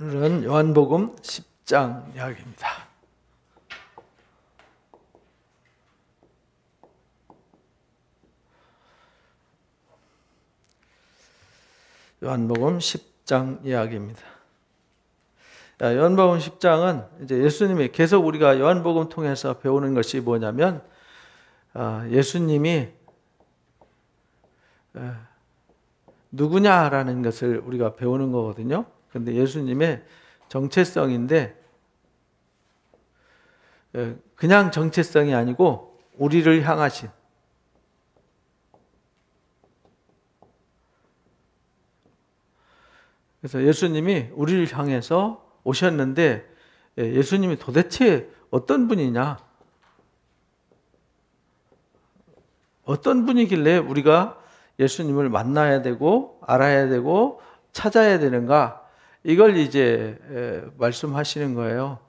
오늘은 요한복음 10장 이야기입니다. 요한복음 10장 이야기입니다. 요한복음 10장은 이제 예수님이 계속 우리가 요한복음 통해서 배우는 것이 뭐냐면 예수님이 누구냐라는 것을 우리가 배우는 거거든요. 근데 예수님의 정체성인데 그냥 정체성이 아니고 우리를 향하신 그래서 예수님이 우리를 향해서 오셨는데 예수님이 도대체 어떤 분이냐? 어떤 분이길래 우리가 예수님을 만나야 되고 알아야 되고 찾아야 되는가? 이걸 이제 말씀하시는 거예요.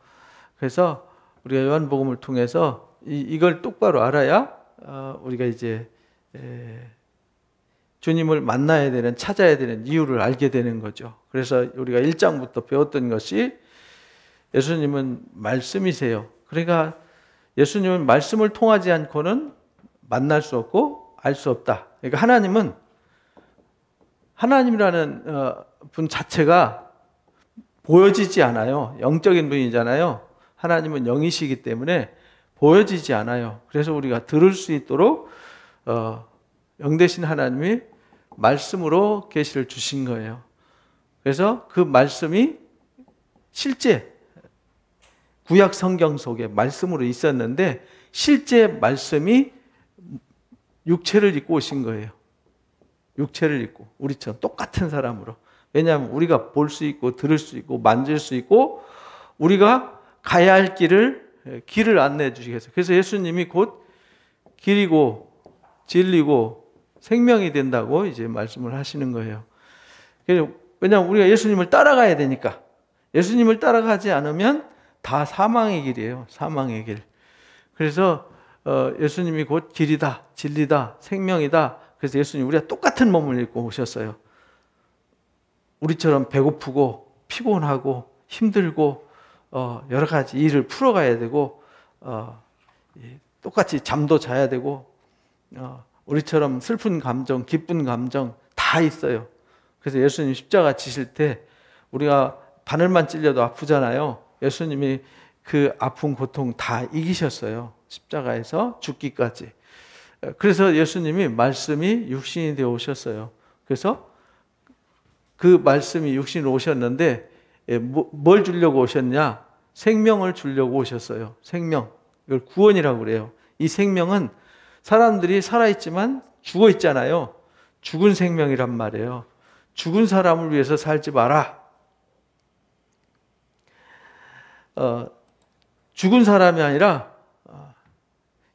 그래서 우리가 요한복음을 통해서 이걸 똑바로 알아야 우리가 이제 주님을 만나야 되는, 찾아야 되는 이유를 알게 되는 거죠. 그래서 우리가 1장부터 배웠던 것이 예수님은 말씀이세요. 그러니까 예수님은 말씀을 통하지 않고는 만날 수 없고 알 수 없다. 그러니까 하나님이라는 분 자체가 보여지지 않아요. 영적인 분이잖아요. 하나님은 영이시기 때문에 보여지지 않아요. 그래서 우리가 들을 수 있도록 영 되신 하나님이 말씀으로 계시를 주신 거예요. 그래서 그 말씀이 실제 구약 성경 속에 말씀으로 있었는데 실제 말씀이 육체를 입고 오신 거예요. 육체를 입고 우리처럼 똑같은 사람으로. 왜냐하면 우리가 볼 수 있고 들을 수 있고 만질 수 있고 우리가 가야 할 길을 안내해 주시겠어요. 그래서 예수님이 곧 길이고 진리고 생명이 된다고 이제 말씀을 하시는 거예요. 왜냐하면 우리가 예수님을 따라가야 되니까. 예수님을 따라가지 않으면 다 사망의 길이에요. 사망의 길. 그래서 예수님이 곧 길이다, 진리다, 생명이다. 그래서 예수님 우리가 똑같은 몸을 입고 오셨어요. 우리처럼 배고프고 피곤하고 힘들고 여러 가지 일을 풀어가야 되고 똑같이 잠도 자야 되고 우리처럼 슬픈 감정, 기쁜 감정 다 있어요. 그래서 예수님 십자가 지실 때 우리가 바늘만 찔려도 아프잖아요. 예수님이 그 아픈 고통 다 이기셨어요. 십자가에서 죽기까지. 그래서 예수님이 말씀이 육신이 되어 오셨어요. 그래서 그 말씀이 육신으로 오셨는데 뭘 주려고 오셨냐? 생명을 주려고 오셨어요. 생명. 이걸 구원이라고 그래요. 이 생명은 사람들이 살아있지만 죽어 있잖아요. 죽은 생명이란 말이에요. 죽은 사람을 위해서 살지 마라. 죽은 사람이 아니라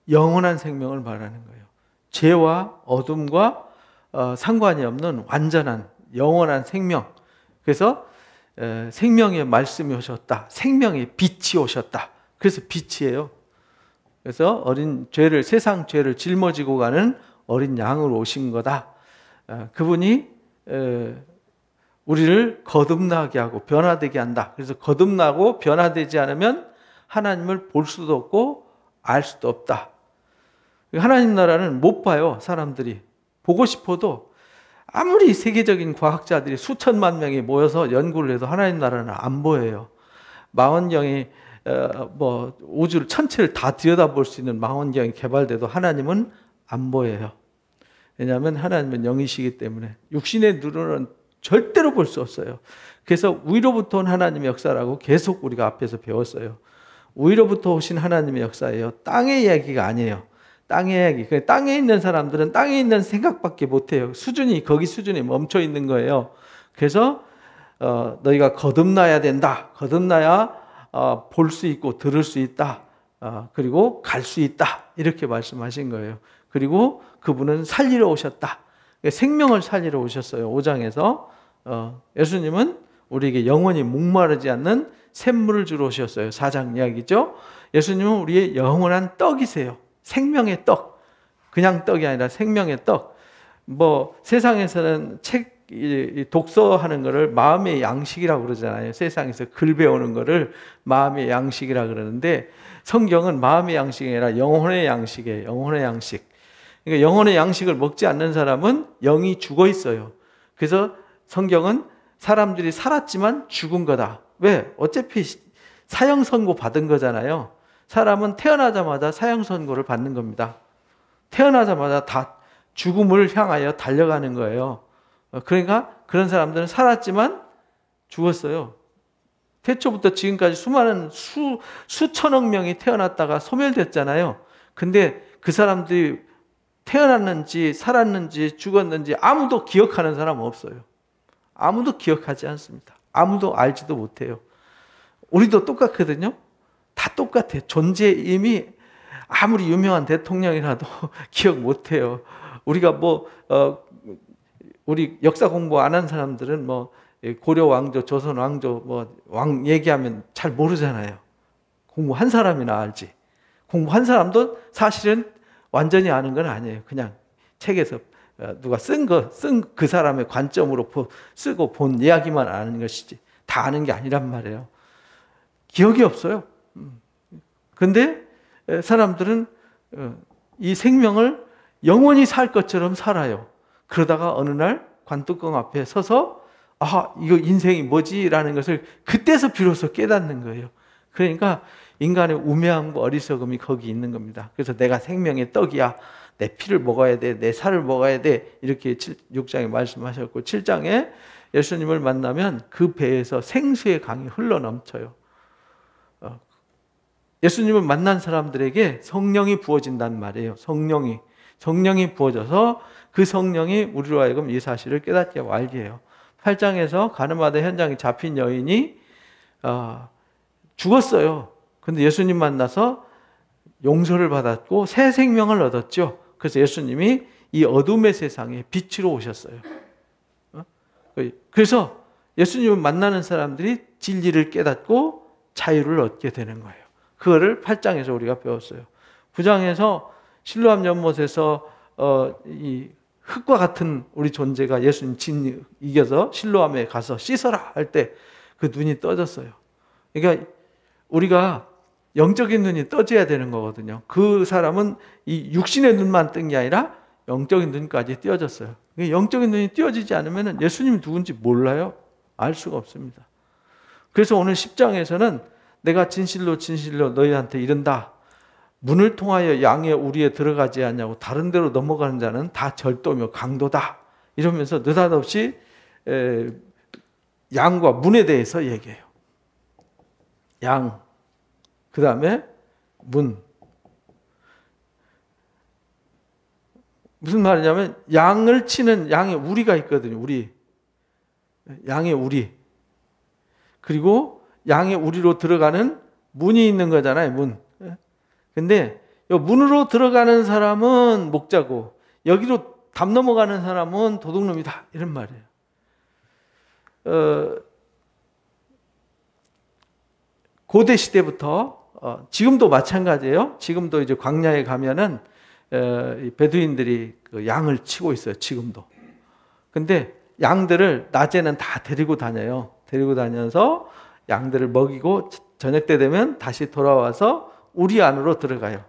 영원한 생명을 말하는 거예요. 죄와 어둠과 상관이 없는 완전한 영원한 생명. 그래서 생명의 말씀이 오셨다. 생명의 빛이 오셨다. 그래서 빛이에요. 그래서 세상 죄를 짊어지고 가는 어린 양으로 오신 거다. 그분이 우리를 거듭나게 하고 변화되게 한다. 그래서 거듭나고 변화되지 않으면 하나님을 볼 수도 없고 알 수도 없다. 하나님 나라는 못 봐요. 사람들이. 보고 싶어도 아무리 세계적인 과학자들이 수천만 명이 모여서 연구를 해도 하나님 나라는 안 보여요. 망원경이 우주를 전체를 다 들여다볼 수 있는 망원경이 개발돼도 하나님은 안 보여요. 왜냐하면 하나님은 영이시기 때문에 육신의 눈으로는 절대로 볼 수 없어요. 그래서 위로부터 온 하나님의 역사라고 계속 우리가 앞에서 배웠어요. 위로부터 오신 하나님의 역사예요. 땅의 이야기가 아니에요. 땅의 이야기. 땅에 있는 사람들은 땅에 있는 생각밖에 못해요. 거기 수준이 멈춰 있는 거예요. 그래서 너희가 거듭나야 된다. 거듭나야 볼 수 있고 들을 수 있다. 그리고 갈 수 있다. 이렇게 말씀하신 거예요. 그리고 그분은 살리러 오셨다. 생명을 살리러 오셨어요. 5장에서 예수님은 우리에게 영원히 목마르지 않는 샘물을 주러 오셨어요. 4장 이야기죠. 예수님은 우리의 영원한 떡이세요. 생명의 떡. 그냥 떡이 아니라 생명의 떡. 세상에서는 책 이 독서하는 거를 마음의 양식이라고 그러잖아요. 세상에서 글 배우는 거를 마음의 양식이라고 그러는데 성경은 마음의 양식이 아니라 영혼의 양식이에요. 영혼의 양식. 그러니까 영혼의 양식을 먹지 않는 사람은 영이 죽어 있어요. 그래서 성경은 사람들이 살았지만 죽은 거다. 왜? 어차피 사형 선고 받은 거잖아요. 사람은 태어나자마자 사형 선고를 받는 겁니다. 태어나자마자 다 죽음을 향하여 달려가는 거예요. 그러니까 그런 사람들은 살았지만 죽었어요. 태초부터 지금까지 수많은 수천억 명이 태어났다가 소멸됐잖아요. 근데 그 사람들이 태어났는지 살았는지 죽었는지 아무도 기억하는 사람은 없어요. 아무도 기억하지 않습니다. 아무도 알지도 못해요. 우리도 똑같거든요. 다 똑같아요. 존재 이미 아무리 유명한 대통령이라도 기억 못해요. 우리가 우리 역사 공부 안 한 사람들은 고려 왕조, 조선 왕조 왕 얘기하면 잘 모르잖아요. 공부한 사람이나 알지. 공부한 사람도 사실은 완전히 아는 건 아니에요. 그냥 책에서 누가 쓴 그 사람의 관점으로 쓰고 본 이야기만 아는 것이지 다 아는 게 아니란 말이에요. 기억이 없어요. 근데 사람들은 이 생명을 영원히 살 것처럼 살아요. 그러다가 어느 날 관뚜껑 앞에 서서 이거 인생이 뭐지라는 것을 그때서 비로소 깨닫는 거예요. 그러니까 인간의 우매함과 어리석음이 거기 있는 겁니다. 그래서 내가 생명의 떡이야. 내 피를 먹어야 돼. 내 살을 먹어야 돼. 이렇게 6장에 말씀하셨고 7장에 예수님을 만나면 그 배에서 생수의 강이 흘러넘쳐요. 예수님을 만난 사람들에게 성령이 부어진단 말이에요. 성령이 부어져서 그 성령이 우리로 하여금 이 사실을 깨닫게 하고 알게 해요. 8장에서 가늠하던 현장에 잡힌 여인이 죽었어요. 근데 예수님 만나서 용서를 받았고 새 생명을 얻었죠. 그래서 예수님이 이 어둠의 세상에 빛으로 오셨어요. 그래서 예수님을 만나는 사람들이 진리를 깨닫고 자유를 얻게 되는 거예요. 그거를 8장에서 우리가 배웠어요. 9장에서 실로암 연못에서 이 흙과 같은 우리 존재가 예수님 이겨서 실로암에 가서 씻어라 할 때 그 눈이 떠졌어요. 그러니까 우리가 영적인 눈이 떠져야 되는 거거든요. 그 사람은 이 육신의 눈만 뜬 게 아니라 영적인 눈까지 띄어졌어요. 영적인 눈이 띄어지지 않으면 예수님이 누군지 몰라요. 알 수가 없습니다. 그래서 오늘 10장에서는 내가 진실로 너희한테 이른다. 문을 통하여 양의 우리에 들어가지 않냐고 다른 데로 넘어가는 자는 다 절도며 강도다. 이러면서 느닷없이 양과 문에 대해서 얘기해요. 양, 그 다음에 문. 무슨 말이냐면 양을 치는 양의 우리가 있거든요. 양의 우리. 그리고 양의 우리로 들어가는 문이 있는 거잖아요. 문. 근데 문으로 들어가는 사람은 목자고 여기로 담 넘어가는 사람은 도둑놈이다. 이런 말이에요. 고대 시대부터 지금도 마찬가지예요. 지금도 이제 광야에 가면은 베두인들이 그 양을 치고 있어요. 지금도. 근데 양들을 낮에는 다 데리고 다녀요. 데리고 다녀서 양들을 먹이고 저녁 때 되면 다시 돌아와서 우리 안으로 들어가요.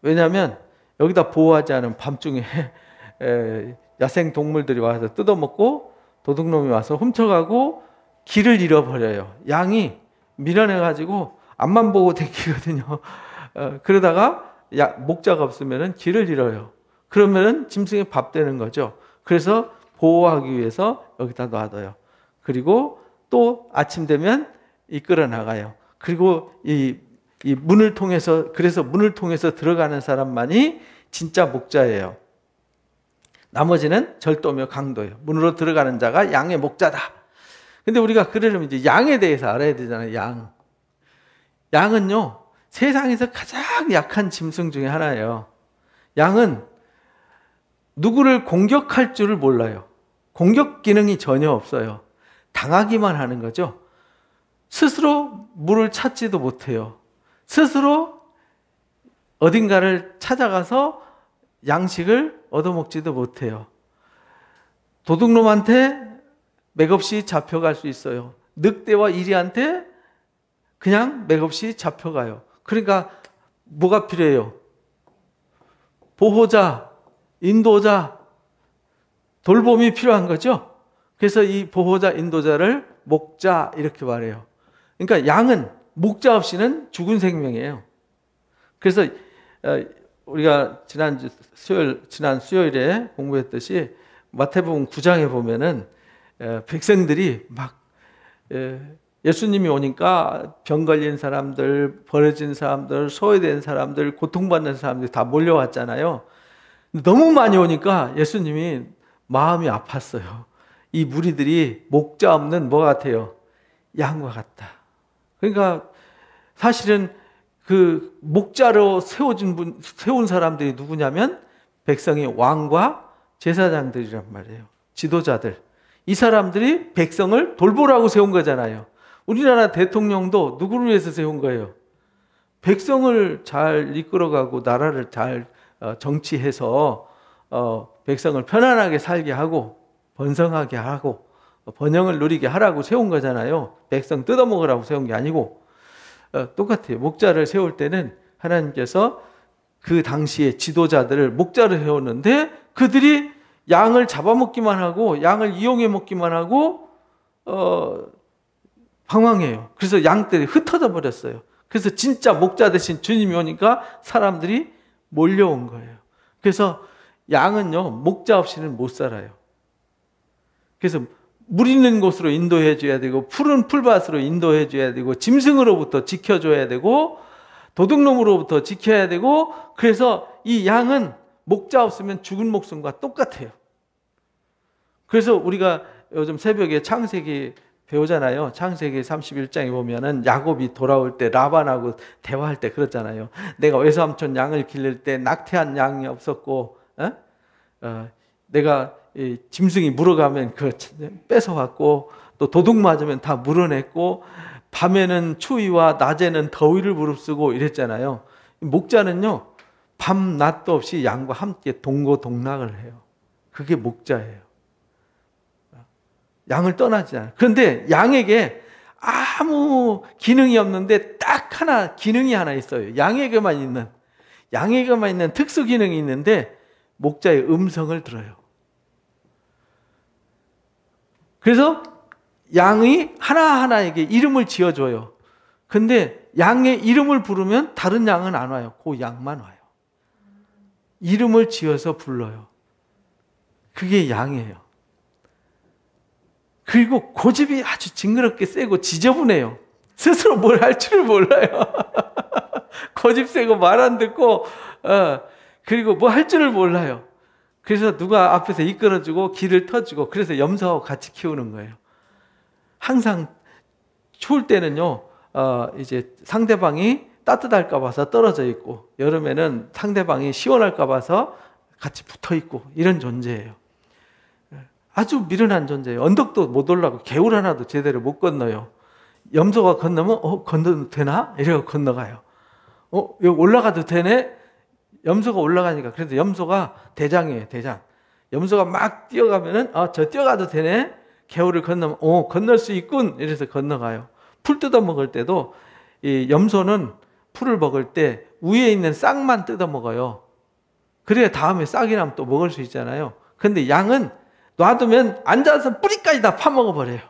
왜냐하면 여기다 보호하지 않은 밤중에 야생 동물들이 와서 뜯어먹고 도둑놈이 와서 훔쳐가고 길을 잃어버려요. 양이 밀어내가지고 앞만 보고 다니거든요. 그러다가 목자가 없으면 길을 잃어요. 그러면 짐승의 밥 되는 거죠. 그래서 보호하기 위해서 여기다 놔둬요. 그리고 또 아침 되면 이끌어 나가요. 그리고 이 문을 통해서, 그래서 문을 통해서 들어가는 사람만이 진짜 목자예요. 나머지는 절도며 강도예요. 문으로 들어가는 자가 양의 목자다. 근데 우리가 그러려면 이제 양에 대해서 알아야 되잖아요. 양은요, 세상에서 가장 약한 짐승 중에 하나예요. 양은 누구를 공격할 줄을 몰라요. 공격 기능이 전혀 없어요. 당하기만 하는 거죠. 스스로 물을 찾지도 못해요. 스스로 어딘가를 찾아가서 양식을 얻어먹지도 못해요. 도둑놈한테 맥없이 잡혀갈 수 있어요. 늑대와 이리한테 그냥 맥없이 잡혀가요. 그러니까 뭐가 필요해요? 보호자, 인도자, 돌봄이 필요한 거죠. 그래서 이 보호자, 인도자를 목자 이렇게 말해요. 그러니까 양은 목자 없이는 죽은 생명이에요. 그래서 우리가 지난 수요일에 공부했듯이 마태복음 9장에 보면은 백성들이 막 예수님이 오니까 병 걸린 사람들, 버려진 사람들, 소외된 사람들, 고통받는 사람들이 다 몰려왔잖아요. 너무 많이 오니까 예수님이 마음이 아팠어요. 이 무리들이 목자 없는 뭐 같아요? 양과 같다. 그러니까 사실은 그 목자로 세운 사람들이 누구냐면 백성의 왕과 제사장들이란 말이에요. 지도자들. 이 사람들이 백성을 돌보라고 세운 거잖아요. 우리나라 대통령도 누구를 위해서 세운 거예요? 백성을 잘 이끌어가고 나라를 잘 정치해서 백성을 편안하게 살게 하고 번성하게 하고 번영을 누리게 하라고 세운 거잖아요. 백성 뜯어먹으라고 세운 게 아니고 똑같아요. 목자를 세울 때는 하나님께서 그 당시에 지도자들을 목자를 세웠는데 그들이 양을 잡아먹기만 하고 양을 이용해 먹기만 하고 방황해요. 그래서 양들이 흩어져 버렸어요. 그래서 진짜 목자 대신 주님이 오니까 사람들이 몰려온 거예요. 그래서 양은요 목자 없이는 못 살아요. 그래서 물 있는 곳으로 인도해 줘야 되고 푸른 풀밭으로 인도해 줘야 되고 짐승으로부터 지켜줘야 되고 도둑놈으로부터 지켜야 되고 그래서 이 양은 목자 없으면 죽은 목숨과 똑같아요. 그래서 우리가 요즘 새벽에 창세기 배우잖아요. 창세기 31장에 보면은 야곱이 돌아올 때 라반하고 대화할 때 그렇잖아요. 내가 외삼촌 양을 기를 때 낙태한 양이 없었고 내가 짐승이 물어가면 그 뺏어왔고 또 도둑 맞으면 다 물어냈고 밤에는 추위와 낮에는 더위를 무릅쓰고 이랬잖아요. 목자는요 밤 낮도 없이 양과 함께 동고동락을 해요. 그게 목자예요. 양을 떠나지 않아요. 그런데 양에게 아무 기능이 없는데 딱 하나 기능이 하나 있어요. 양에게만 있는 특수 기능이 있는데 목자의 음성을 들어요. 그래서 양이 하나하나에게 이름을 지어줘요. 근데 양의 이름을 부르면 다른 양은 안 와요. 그 양만 와요. 이름을 지어서 불러요. 그게 양이에요. 그리고 고집이 아주 징그럽게 세고 지저분해요. 스스로 뭘 할 줄을 몰라요. 고집 세고 말 안 듣고 그리고 뭐 할 줄을 몰라요. 그래서 누가 앞에서 이끌어주고 길을 터주고 그래서 염소하고 같이 키우는 거예요. 항상 추울 때는요 이제 상대방이 따뜻할까 봐서 떨어져 있고 여름에는 상대방이 시원할까 봐서 같이 붙어 있고 이런 존재예요. 아주 미련한 존재예요. 언덕도 못 올라가고 개울 하나도 제대로 못 건너요. 염소가 건너면 건너도 되나? 이래서 건너가요. 여기 올라가도 되네? 염소가 올라가니까 그래서 염소가 대장이에요. 대장. 염소가 막 뛰어가면은 저 뛰어가도 되네? 개울을 건너면 건널 수 있군. 이래서 건너가요. 풀 뜯어 먹을 때도 이 염소는 풀을 먹을 때 위에 있는 싹만 뜯어 먹어요. 그래야 다음에 싹이 나면 또 먹을 수 있잖아요. 근데 양은 놔두면 앉아서 뿌리까지 다 파먹어 버려요.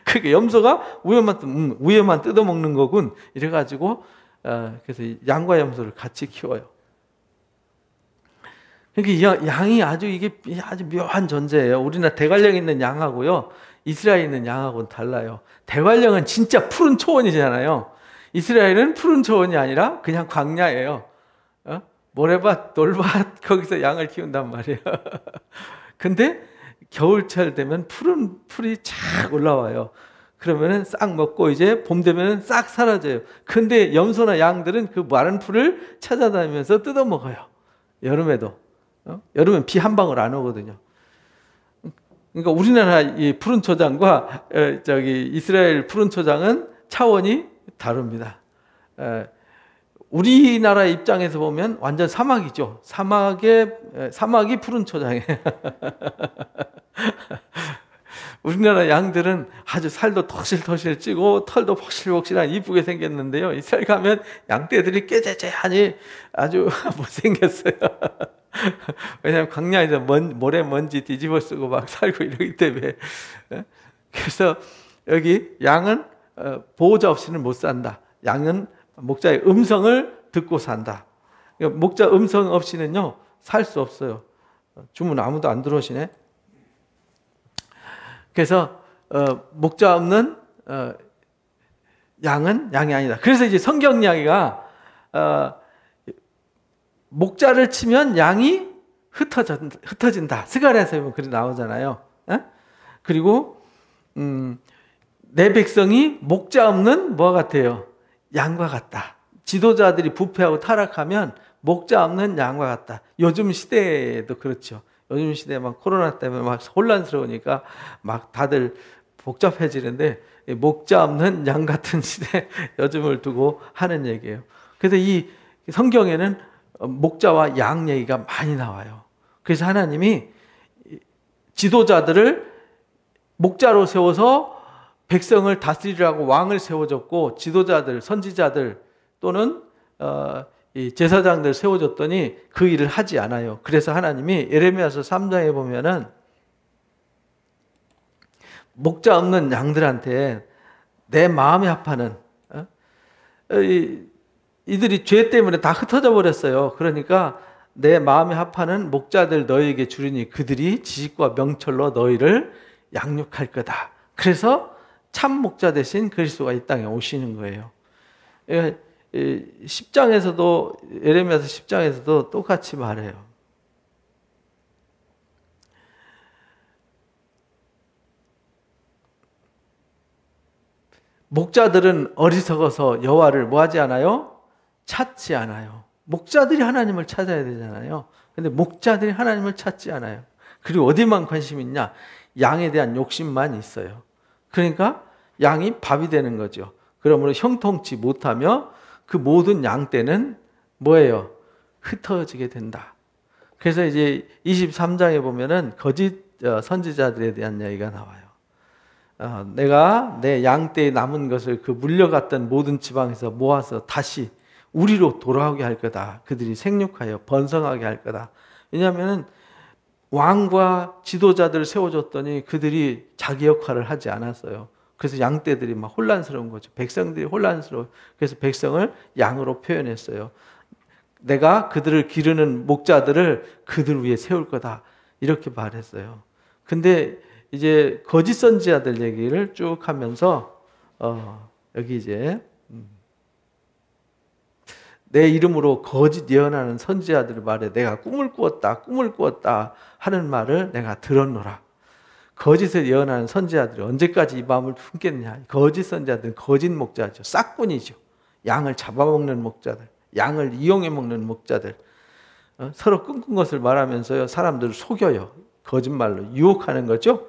그러니까 염소가 위에만 뜯어 먹는 거군. 이래가지고 그래서 양과 염소를 같이 키워요. 그러니까 양이 이게 아주 묘한 존재예요. 우리나라 대관령 있는 양하고요, 이스라엘에 있는 양하고는 달라요. 대관령은 진짜 푸른 초원이잖아요. 이스라엘은 푸른 초원이 아니라 그냥 광야예요. 모래밭, 돌밭 거기서 양을 키운단 말이에요. 근데 겨울철 되면 푸른 풀이 쫙 올라와요. 그러면은 싹 먹고 이제 봄 되면은 싹 사라져요. 근데 염소나 양들은 그 마른 풀을 찾아다니면서 뜯어 먹어요. 여름에도. 여름엔 비 한 방울 안 오거든요. 그러니까 우리나라 이 푸른 초장과 이스라엘 푸른 초장은 차원이 다릅니다. 우리나라 입장에서 보면 완전 사막이죠. 사막이 푸른 초장에. 우리나라 양들은 아주 살도 덕실덕실 찌고 털도 폭실폭실한 이쁘게 생겼는데요. 이스라엘 가면 양떼들이 깨재재하니 아주 못생겼어요. 왜냐하면 광야에서 모래 먼지 뒤집어 쓰고 막 살고 이러기 때문에. 그래서 여기 양은 보호자 없이는 못 산다. 양은 목자의 음성을 듣고 산다. 그러니까 목자 음성 없이는요 살 수 없어요. 주문 아무도 안 들어오시네. 그래서 목자 없는 양은 양이 아니다. 그래서 이제 성경 이야기가 목자를 치면 양이 흩어진다. 스가랴에서 보면 그리 나오잖아요. 그리고 내 백성이 목자 없는 뭐와 같아요? 양과 같다. 지도자들이 부패하고 타락하면 목자 없는 양과 같다. 요즘 시대에도 그렇죠. 요즘 시대에 막 코로나 때문에 막 혼란스러우니까 막 다들 복잡해지는데 목자 없는 양 같은 시대 요즘을 두고 하는 얘기예요. 그래서 이 성경에는 목자와 양 얘기가 많이 나와요. 그래서 하나님이 지도자들을 목자로 세워서 백성을 다스리라고 왕을 세워줬고 지도자들, 선지자들 또는 이 제사장들 세워줬더니 그 일을 하지 않아요. 그래서 하나님이 예레미야서 3장에 보면은 목자 없는 양들한테 내 마음에 합하는 이들이 죄 때문에 다 흩어져 버렸어요. 그러니까 내 마음에 합하는 목자들 너희에게 주리니 그들이 지식과 명철로 너희를 양육할 거다. 그래서 참 목자 대신 그리스도가 이 땅에 오시는 거예요. 10장에서도 예레미야서 10장에서도 똑같이 말해요. 목자들은 어리석어서 여호와를 뭐하지 않아요? 찾지 않아요. 목자들이 하나님을 찾아야 되잖아요. 근데 목자들이 하나님을 찾지 않아요. 그리고 어디만 관심 있냐? 양에 대한 욕심만 있어요. 그러니까 양이 밥이 되는 거죠. 그러므로 형통치 못하며 그 모든 양떼는 뭐예요? 흩어지게 된다. 그래서 이제 23장에 보면은 거짓 선지자들에 대한 이야기가 나와요. 내가 내 양떼에 남은 것을 그 물려갔던 모든 지방에서 모아서 다시 우리로 돌아오게 할 거다. 그들이 생육하여 번성하게 할 거다. 왜냐하면 왕과 지도자들을 세워줬더니 그들이 자기 역할을 하지 않았어요. 그래서 양떼들이 막 혼란스러운 거죠. 백성들이 혼란스러워. 그래서 백성을 양으로 표현했어요. 내가 그들을 기르는 목자들을 그들 위에 세울 거다. 이렇게 말했어요. 근데 이제 거짓 선지자들 얘기를 쭉 하면서 여기 이제 내 이름으로 거짓 예언하는 선지자들 말에 내가 꿈을 꾸었다 하는 말을 내가 들었노라. 거짓을 예언하는 선지자들이 언제까지 이 마음을 품겠느냐. 거짓 선지자들은 거짓 목자죠. 싹꾼이죠. 양을 잡아먹는 목자들, 양을 이용해 먹는 목자들, 서로 꿈꾼 것을 말하면서요 사람들을 속여요. 거짓말로 유혹하는 거죠.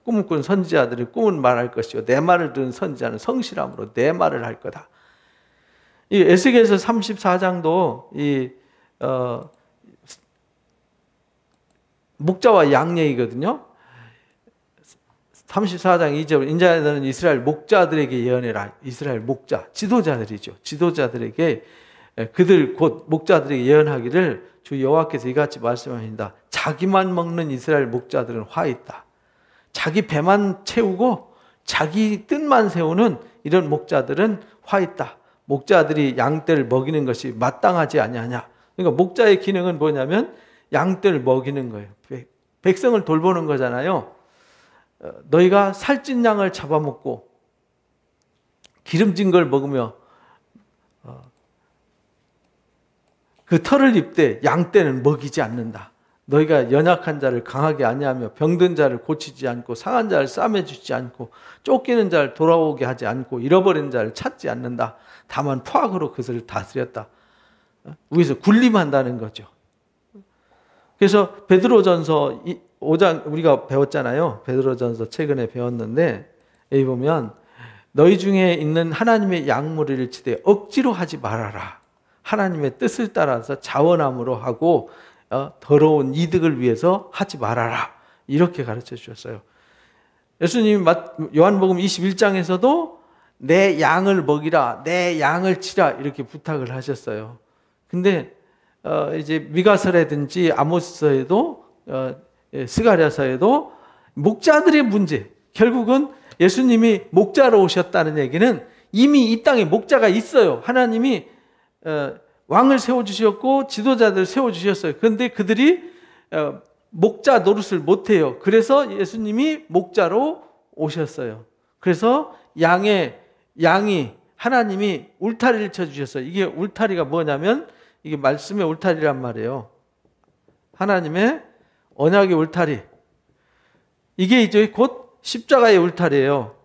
꿈을 꾼 선지자들이 꿈은 말할 것이요 내 말을 들은 선지자는 성실함으로 내 말을 할 거다. 이 에스겔서 34장도 이 목자와 양 얘기거든요. 34장 2절 인자야 너는 이스라엘 목자들에게 예언해라. 이스라엘 목자 지도자들이죠. 지도자들에게 그들 곧 목자들에게 예언하기를 주 여호와께서 이같이 말씀하신다. 자기만 먹는 이스라엘 목자들은 화 있다. 자기 배만 채우고 자기 뜻만 세우는 이런 목자들은 화 있다. 목자들이 양떼를 먹이는 것이 마땅하지 아니하냐. 그러니까 목자의 기능은 뭐냐면 양떼를 먹이는 거예요. 백성을 돌보는 거잖아요. 너희가 살찐 양을 잡아먹고 기름진 걸 먹으며 그 털을 입되 양떼는 먹이지 않는다. 너희가 연약한 자를 강하게 아니하며 병든 자를 고치지 않고 상한 자를 싸매주지 않고 쫓기는 자를 돌아오게 하지 않고 잃어버린 자를 찾지 않는다. 다만 포악으로 그것을 다스렸다. 위에서 군림한다는 거죠. 그래서 베드로전서 5장 우리가 배웠잖아요. 베드로전서 최근에 배웠는데 여기 보면 너희 중에 있는 하나님의 양무리를 치되 억지로 하지 말아라. 하나님의 뜻을 따라서 자원함으로 하고 더러운 이득을 위해서 하지 말아라. 이렇게 가르쳐 주셨어요. 예수님이 요한복음 21장에서도 내 양을 먹이라, 내 양을 치라 이렇게 부탁을 하셨어요. 근데 이제 미가서라든지 아모스서에도 스가랴서에도 목자들의 문제, 결국은 예수님이 목자로 오셨다는 얘기는 이미 이 땅에 목자가 있어요. 하나님이 왕을 세워주셨고 지도자들 세워주셨어요. 그런데 그들이 목자 노릇을 못해요. 그래서 예수님이 목자로 오셨어요. 그래서 양이 하나님이 울타리를 쳐주셨어요. 이게 울타리가 뭐냐면 이게 말씀의 울타리란 말이에요. 하나님의 언약의 울타리. 이게 이제 곧 십자가의 울타리예요.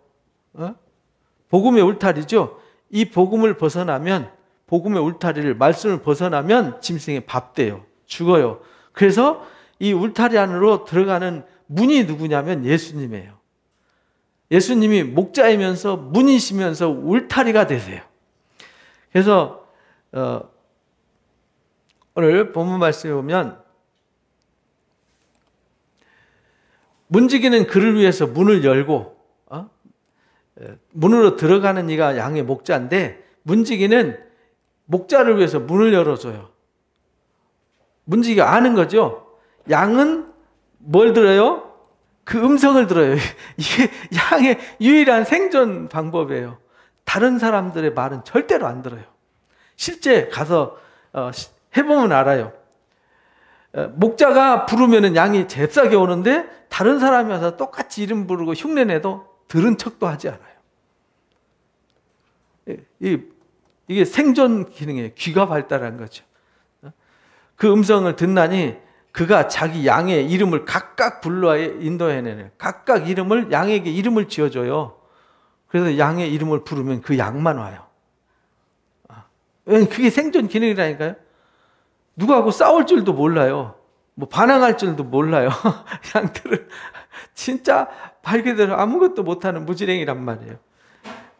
복음의 울타리죠. 이 복음을 벗어나면, 복음의 울타리를, 말씀을 벗어나면 짐승의 밥 돼요. 죽어요. 그래서 이 울타리 안으로 들어가는 문이 누구냐면 예수님이에요. 예수님이 목자이면서 문이시면서 울타리가 되세요. 그래서 오늘 본문 말씀에 보면 문지기는 그를 위해서 문을 열고 문으로 들어가는 이가 양의 목자인데 문지기는 목자를 위해서 문을 열어줘요. 문지기가 아는 거죠. 양은 뭘 들어요? 그 음성을 들어요. 이게 양의 유일한 생존 방법이에요. 다른 사람들의 말은 절대로 안 들어요. 실제 가서 해보면 알아요. 목자가 부르면 양이 잽싸게 오는데 다른 사람이 와서 똑같이 이름 부르고 흉내내도 들은 척도 하지 않아요. 이게 생존 기능이에요. 귀가 발달한 거죠. 그 음성을 듣나니 그가 자기 양의 이름을 각각 불러 인도해내요. 각각 이름을, 양에게 이름을 지어줘요. 그래서 양의 이름을 부르면 그 양만 와요. 그게 생존 기능이라니까요. 누구하고 싸울 줄도 몰라요. 뭐 반항할 줄도 몰라요. 양들은 진짜 말 그대로 아무것도 못하는 무지랭이란 말이에요.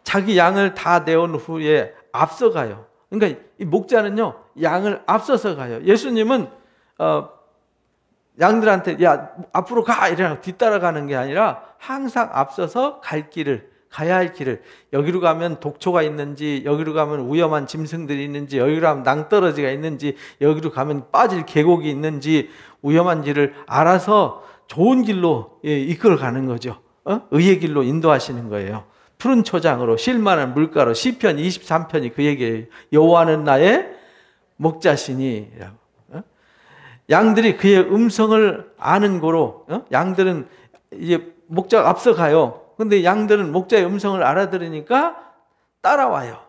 자기 양을 다 내온 후에 앞서가요. 그러니까 이 목자는요, 양을 앞서서 가요. 예수님은 양들한테 야 앞으로 가 이러고 뒤따라가는 게 아니라 항상 앞서서 가야 할 길을, 여기로 가면 독초가 있는지, 여기로 가면 위험한 짐승들이 있는지, 여기로 가면 낭떠러지가 있는지, 여기로 가면 빠질 계곡이 있는지 위험한 길을 알아서 좋은 길로 이끌어 가는 거죠. 의의 길로 인도하시는 거예요. 푸른 초장으로 실만한 물가로. 시편 23편이 그 얘기예요. 여호와는 나의 목자시니. 양들이 그의 음성을 아는 고로, 양들은 이제 목자가 앞서가요. 근데 양들은 목자의 음성을 알아들으니까 따라와요.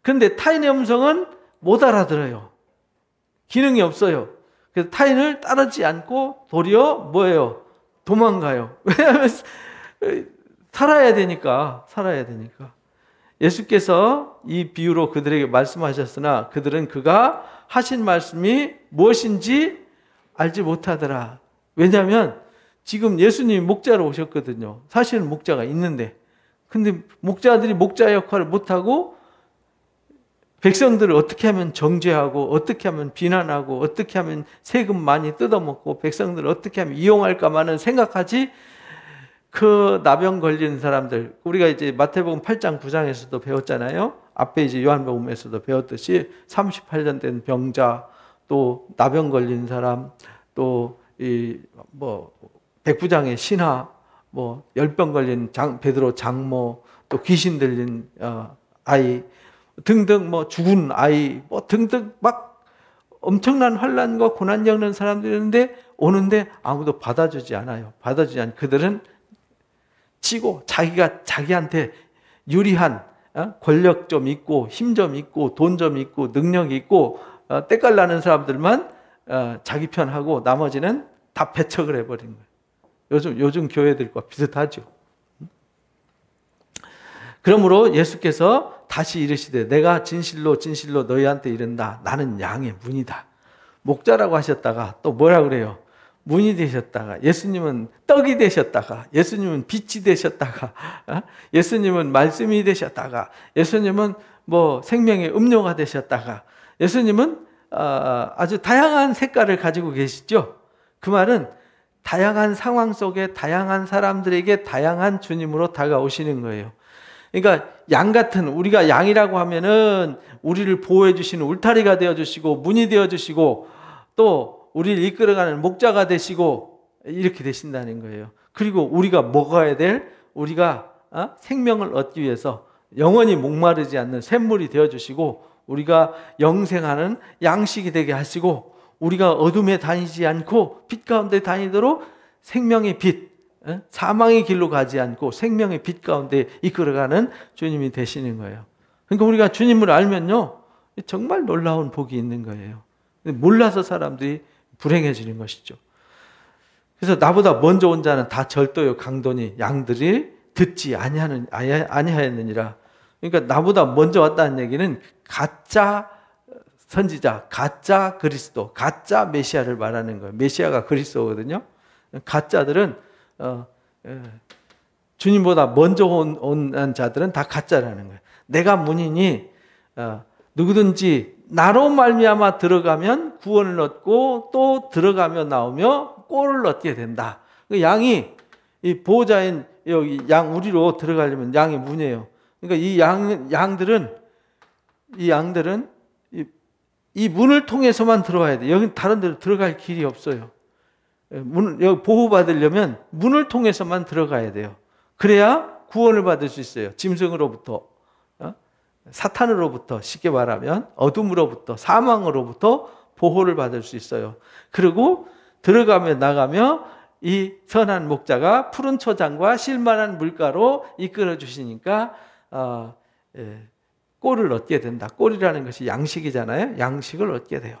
그런데 타인의 음성은 못 알아들어요. 기능이 없어요. 그래서 타인을 따르지 않고 도리어 뭐예요? 도망가요. 왜냐하면 살아야 되니까. 예수께서 이 비유로 그들에게 말씀하셨으나 그들은 그가 하신 말씀이 무엇인지 알지 못하더라. 왜냐하면 지금 예수님이 목자로 오셨거든요. 사실은 목자가 있는데, 근데 목자들이 목자 역할을 못하고 백성들을 어떻게 하면 정죄하고, 어떻게 하면 비난하고, 어떻게 하면 세금 많이 뜯어먹고, 백성들을 어떻게 하면 이용할까만은 생각하지. 그 나병 걸린 사람들, 우리가 이제 마태복음 8장 9장에서도 배웠잖아요. 앞에 이제 요한복음에서도 배웠듯이 38년 된 병자, 또 나병 걸린 사람, 또 백부장의 신하, 뭐 열병 걸린 베드로 장모, 또 귀신 들린 아이 등등, 뭐 죽은 아이 뭐 등등 막 엄청난 환난과 고난 겪는 사람들이 있는데 오는데 아무도 받아주지 않아요. 받아주지 않아요. 그들은 치고 자기한테 유리한 권력 좀 있고 힘 좀 있고 돈 좀 있고 능력 있고 때깔 나는 사람들만 자기 편하고 나머지는 다 배척을 해버린 거예요. 요즘 교회들과 비슷하죠. 그러므로 예수께서 다시 이르시되 내가 진실로 너희한테 이른다. 나는 양의 문이다. 목자라고 하셨다가 또 뭐라 그래요? 문이 되셨다가, 예수님은 떡이 되셨다가, 예수님은 빛이 되셨다가, 예수님은 말씀이 되셨다가, 예수님은 뭐 생명의 음료가 되셨다가, 예수님은 아주 다양한 색깔을 가지고 계시죠. 그 말은 다양한 상황 속에 다양한 사람들에게 다양한 주님으로 다가오시는 거예요. 그러니까 양 같은, 우리가 양이라고 하면은 우리를 보호해 주시는 울타리가 되어 주시고 문이 되어 주시고 또 우리를 이끌어가는 목자가 되시고 이렇게 되신다는 거예요. 그리고 우리가 먹어야 될, 우리가 생명을 얻기 위해서 영원히 목마르지 않는 샘물이 되어 주시고 우리가 영생하는 양식이 되게 하시고 우리가 어둠에 다니지 않고 빛 가운데 다니도록 생명의 빛, 사망의 길로 가지 않고 생명의 빛 가운데 이끌어가는 주님이 되시는 거예요. 그러니까 우리가 주님을 알면요 정말 놀라운 복이 있는 거예요. 몰라서 사람들이 불행해지는 것이죠. 그래서 나보다 먼저 온 자는 다 절도요 강도니 양들이 듣지 아니하였느니라. 그러니까 나보다 먼저 왔다는 얘기는 가짜 선지자, 가짜 그리스도, 가짜 메시아를 말하는 거예요. 메시아가 그리스도거든요. 가짜들은 주님보다 먼저 온 자들은 다 가짜라는 거예요. 내가 문이니 누구든지 나로 말미암아 들어가면 구원을 얻고 또 들어가며 나오며 꼴을 얻게 된다. 양이 이 보호자인 여기 양 우리로 들어가려면 양이 문이에요. 그러니까 이 양들은 이 문을 통해서만 들어와야 돼. 여기 다른 데로 들어갈 길이 없어요. 여기 보호받으려면 문을 통해서만 들어가야 돼요. 그래야 구원을 받을 수 있어요. 짐승으로부터, 사탄으로부터, 쉽게 말하면 어둠으로부터, 사망으로부터 보호를 받을 수 있어요. 그리고 들어가며 나가며 이 선한 목자가 푸른 초장과 실만한 물가로 이끌어 주시니까 꼴을 얻게 된다. 꼴이라는 것이 양식이잖아요. 양식을 얻게 돼요.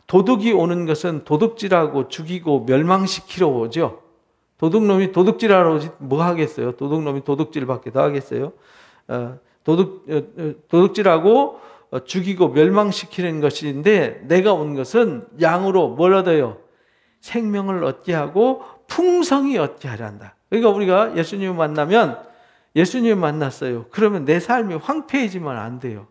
도둑이 오는 것은 도둑질하고 죽이고 멸망시키러 오죠. 도둑놈이 도둑질하러 오지 뭐 하겠어요? 도둑놈이 도둑질밖에 더 하겠어요? 도둑질하고 죽이고 멸망시키는 것인데 내가 온 것은 양으로 뭘 얻어요? 생명을 얻게 하고 풍성히 얻게 하려 한다. 그러니까 우리가 예수님을 만나면 예수님을 만났어요. 그러면 내 삶이 황폐해지면 안 돼요.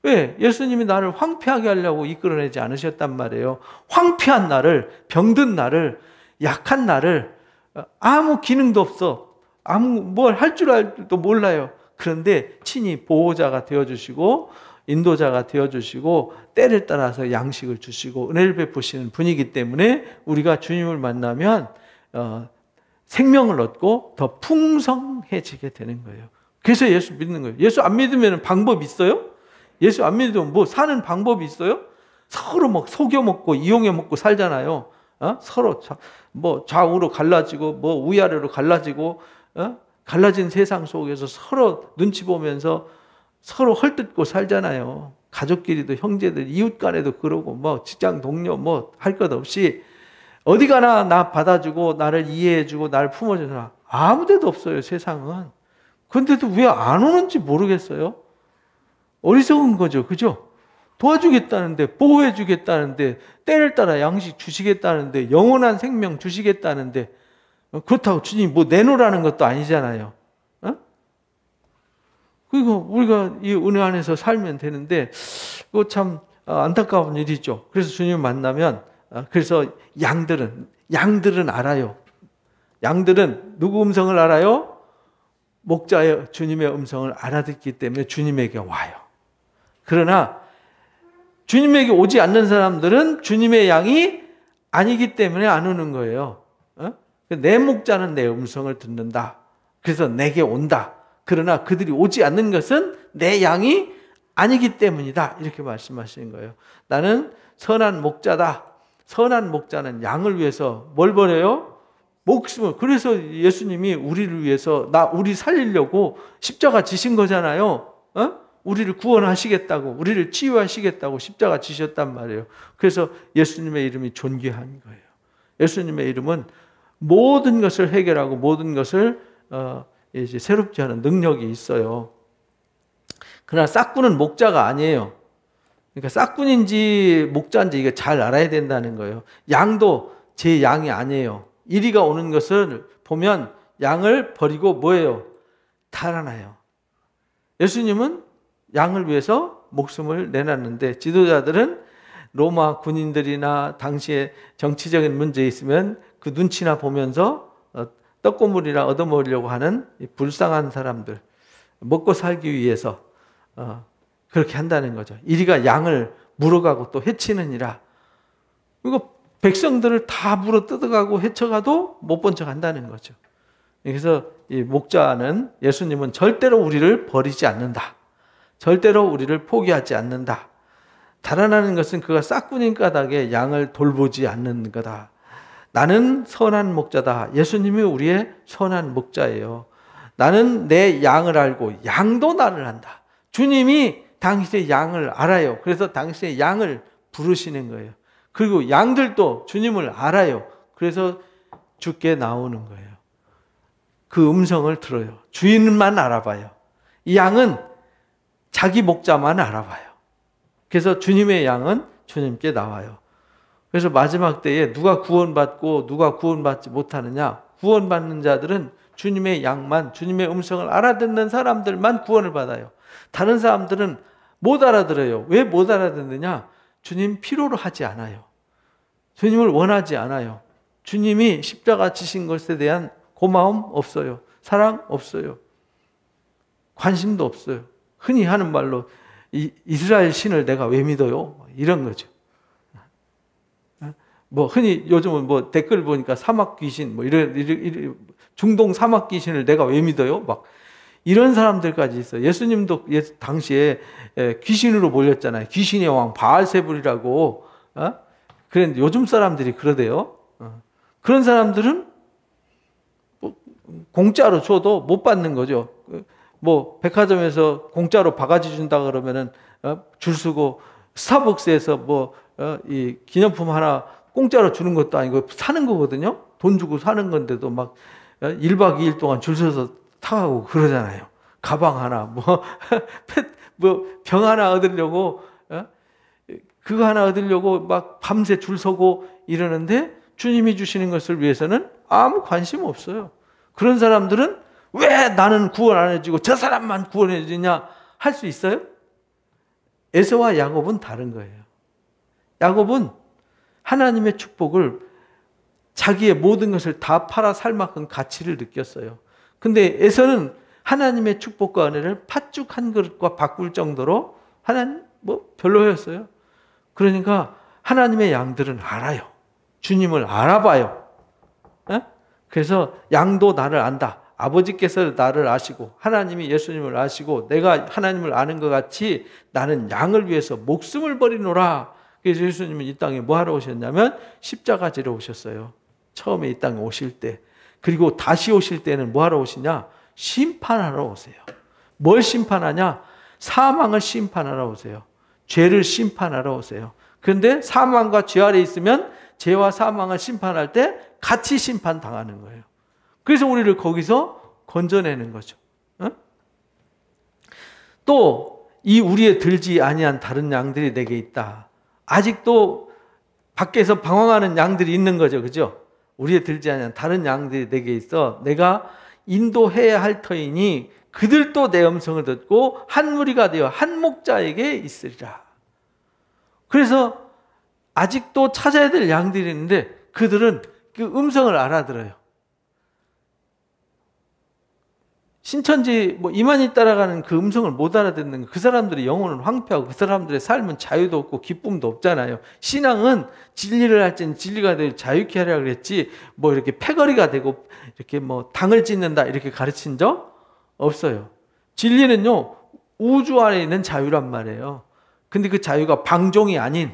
왜? 예수님이 나를 황폐하게 하려고 이끌어내지 않으셨단 말이에요. 황폐한 나를, 병든 나를, 약한 나를, 아무 기능도 없어. 아무 뭘 할 줄 알도 몰라요. 그런데 친히 보호자가 되어주시고 인도자가 되어주시고 때를 따라서 양식을 주시고 은혜를 베푸시는 분이기 때문에 우리가 주님을 만나면 생명을 얻고 더 풍성해지게 되는 거예요. 그래서 예수 믿는 거예요. 예수 안 믿으면 방법 있어요? 예수 안 믿으면 뭐 사는 방법이 있어요? 서로 막 속여 먹고 이용해 먹고 살잖아요. 서로 뭐 좌우로 갈라지고 뭐 위아래로 갈라지고 갈라진 세상 속에서 서로 눈치 보면서 서로 헐뜯고 살잖아요. 가족끼리도 형제들 이웃 간에도 그러고 뭐 직장 동료 뭐 할 것 없이 어디 가나 나 받아주고 나를 이해해주고 나를 품어주나 아무 데도 없어요. 세상은. 그런데도 왜 안 오는지 모르겠어요. 어리석은 거죠. 그죠? 도와주겠다는데 보호해주겠다는데 때를 따라 양식 주시겠다는데 영원한 생명 주시겠다는데 그렇다고 주님 뭐 내놓으라는 것도 아니잖아요. 그리고 우리가 이 은혜 안에서 살면 되는데 그거 참 안타까운 일이죠. 그래서 주님 만나면 그래서 양들은 알아요. 양들은 누구 음성을 알아요? 목자의 주님의 음성을 알아듣기 때문에 주님에게 와요. 그러나 주님에게 오지 않는 사람들은 주님의 양이 아니기 때문에 안 오는 거예요. 내 목자는 내 음성을 듣는다. 그래서 내게 온다. 그러나 그들이 오지 않는 것은 내 양이 아니기 때문이다. 이렇게 말씀하시는 거예요. 나는 선한 목자다. 선한 목자는 양을 위해서 뭘 버려요? 목숨을. 그래서 예수님이 우리를 위해서 우리 살리려고 십자가 지신 거잖아요. 우리를 구원하시겠다고, 우리를 치유하시겠다고 십자가 지셨단 말이에요. 그래서 예수님의 이름이 존귀한 거예요. 예수님의 이름은 모든 것을 해결하고 모든 것을 이제 새롭게 하는 능력이 있어요. 그러나 싹군은 목자가 아니에요. 그러니까 싹군인지 목자인지 이게 잘 알아야 된다는 거예요. 양도 제 양이 아니에요. 이리가 오는 것을 보면 양을 버리고 뭐예요? 달아나요. 예수님은 양을 위해서 목숨을 내놨는데 지도자들은 로마 군인들이나 당시에 정치적인 문제 있으면 그 눈치나 보면서 떡고물이나 얻어먹으려고 하는 불쌍한 사람들, 먹고 살기 위해서 그렇게 한다는 거죠. 이리가 양을 물어가고 또 해치느니라. 그리고 백성들을 다 물어 뜯어가고 해쳐가도 못 본 척 한다는 거죠. 그래서 이 목자는, 예수님은 절대로 우리를 버리지 않는다. 절대로 우리를 포기하지 않는다. 달아나는 것은 그가 싹군인 까닭에 양을 돌보지 않는 거다. 나는 선한 목자다. 예수님이 우리의 선한 목자예요. 나는 내 양을 알고 양도 나를 안다. 주님이 당신의 양을 알아요. 그래서 당신의 양을 부르시는 거예요. 그리고 양들도 주님을 알아요. 그래서 주께 나오는 거예요. 그 음성을 들어요. 주인만 알아봐요. 이 양은 자기 목자만 알아봐요. 그래서 주님의 양은 주님께 나와요. 그래서 마지막 때에 누가 구원받고 누가 구원받지 못하느냐? 구원받는 자들은 주님의 양만, 주님의 음성을 알아듣는 사람들만 구원을 받아요. 다른 사람들은 못 알아들어요. 왜 못 알아듣느냐? 주님 필요로 하지 않아요. 주님을 원하지 않아요. 주님이 십자가 지신 것에 대한 고마움 없어요. 사랑 없어요. 관심도 없어요. 흔히 하는 말로 이스라엘 신을 내가 왜 믿어요? 이런 거죠. 뭐 흔히 요즘은 뭐 댓글 보니까 사막 귀신, 뭐 이런 중동 사막 귀신을 내가 왜 믿어요? 막 이런 사람들까지 있어요. 예수님도 당시에 귀신으로 몰렸잖아요. 귀신의 왕 바알세불이라고. 그런데 요즘 사람들이 그러대요. 그런 사람들은 뭐 공짜로 줘도 못 받는 거죠. 뭐 백화점에서 공짜로 바가지 준다 그러면은 줄 서고, 스타벅스에서 뭐 이 기념품 하나 공짜로 주는 것도 아니고 사는 거거든요. 돈 주고 사는 건데도 막 1박 2일 동안 줄 서서 타가고 그러잖아요. 가방 하나, 뭐 병 하나 얻으려고, 그거 하나 얻으려고 막 밤새 줄 서고 이러는데 주님이 주시는 것을 위해서는 아무 관심 없어요. 그런 사람들은 왜 나는 구원 안 해주고 저 사람만 구원해 주냐 할 수 있어요? 에서와 야곱은 다른 거예요. 야곱은 하나님의 축복을, 자기의 모든 것을 다 팔아 살 만큼 가치를 느꼈어요. 근데 에서는 하나님의 축복과 은혜를 팥죽 한 그릇과 바꿀 정도로 하나님 뭐 별로였어요. 그러니까 하나님의 양들은 알아요. 주님을 알아봐요. 그래서 양도 나를 안다. 아버지께서 나를 아시고 하나님이 예수님을 아시고 내가 하나님을 아는 것 같이 나는 양을 위해서 목숨을 버리노라. 그래서 예수님은 이 땅에 뭐 하러 오셨냐면 십자가 지러 오셨어요. 처음에 이 땅에 오실 때. 그리고 다시 오실 때는 뭐 하러 오시냐? 심판하러 오세요. 뭘 심판하냐? 사망을 심판하러 오세요. 죄를 심판하러 오세요. 그런데 사망과 죄 아래 있으면 죄와 사망을 심판할 때 같이 심판당하는 거예요. 그래서 우리를 거기서 건져내는 거죠. 또 이 우리의 들지 아니한 다른 양들이 내게 있다. 아직도 밖에서 방황하는 양들이 있는 거죠. 그죠? 우리의 들지 아니한 다른 양들이 내게 있어 내가 인도해야 할 터이니 그들도 내 음성을 듣고 한 무리가 되어 한 목자에게 있으리라. 그래서 아직도 찾아야 될 양들이 있는데 그들은 그 음성을 알아들어요. 신천지 뭐 이만희 따라가는 그 음성을 못 알아듣는 그 사람들의 영혼은 황폐하고 그 사람들의 삶은 자유도 없고 기쁨도 없잖아요. 신앙은 진리를 할지는 진리가 되고 자유케 하라 그랬지 뭐 이렇게 패거리가 되고 이렇게 뭐 당을 찢는다 이렇게 가르친 적 없어요. 진리는요 우주 안에 있는 자유란 말이에요. 근데 그 자유가 방종이 아닌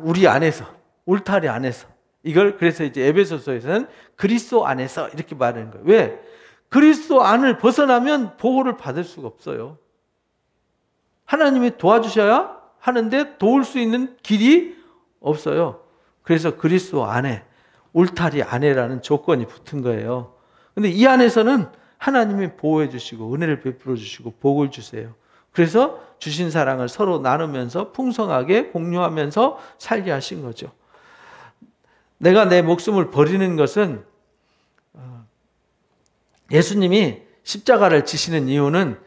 우리 안에서, 울타리 안에서, 이걸 그래서 이제 에베소서에서는 그리스도 안에서 이렇게 말하는 거예요. 왜? 그리스도 안을 벗어나면 보호를 받을 수가 없어요. 하나님이 도와주셔야 하는데 도울 수 있는 길이 없어요. 그래서 그리스도 안에, 울타리 안에라는 조건이 붙은 거예요. 근데 이 안에서는 하나님이 보호해 주시고 은혜를 베풀어 주시고 복을 주세요. 그래서 주신 사랑을 서로 나누면서 풍성하게 공유하면서 살게 하신 거죠. 내가 내 목숨을 버리는 것은 예수님이 십자가를 지시는 이유는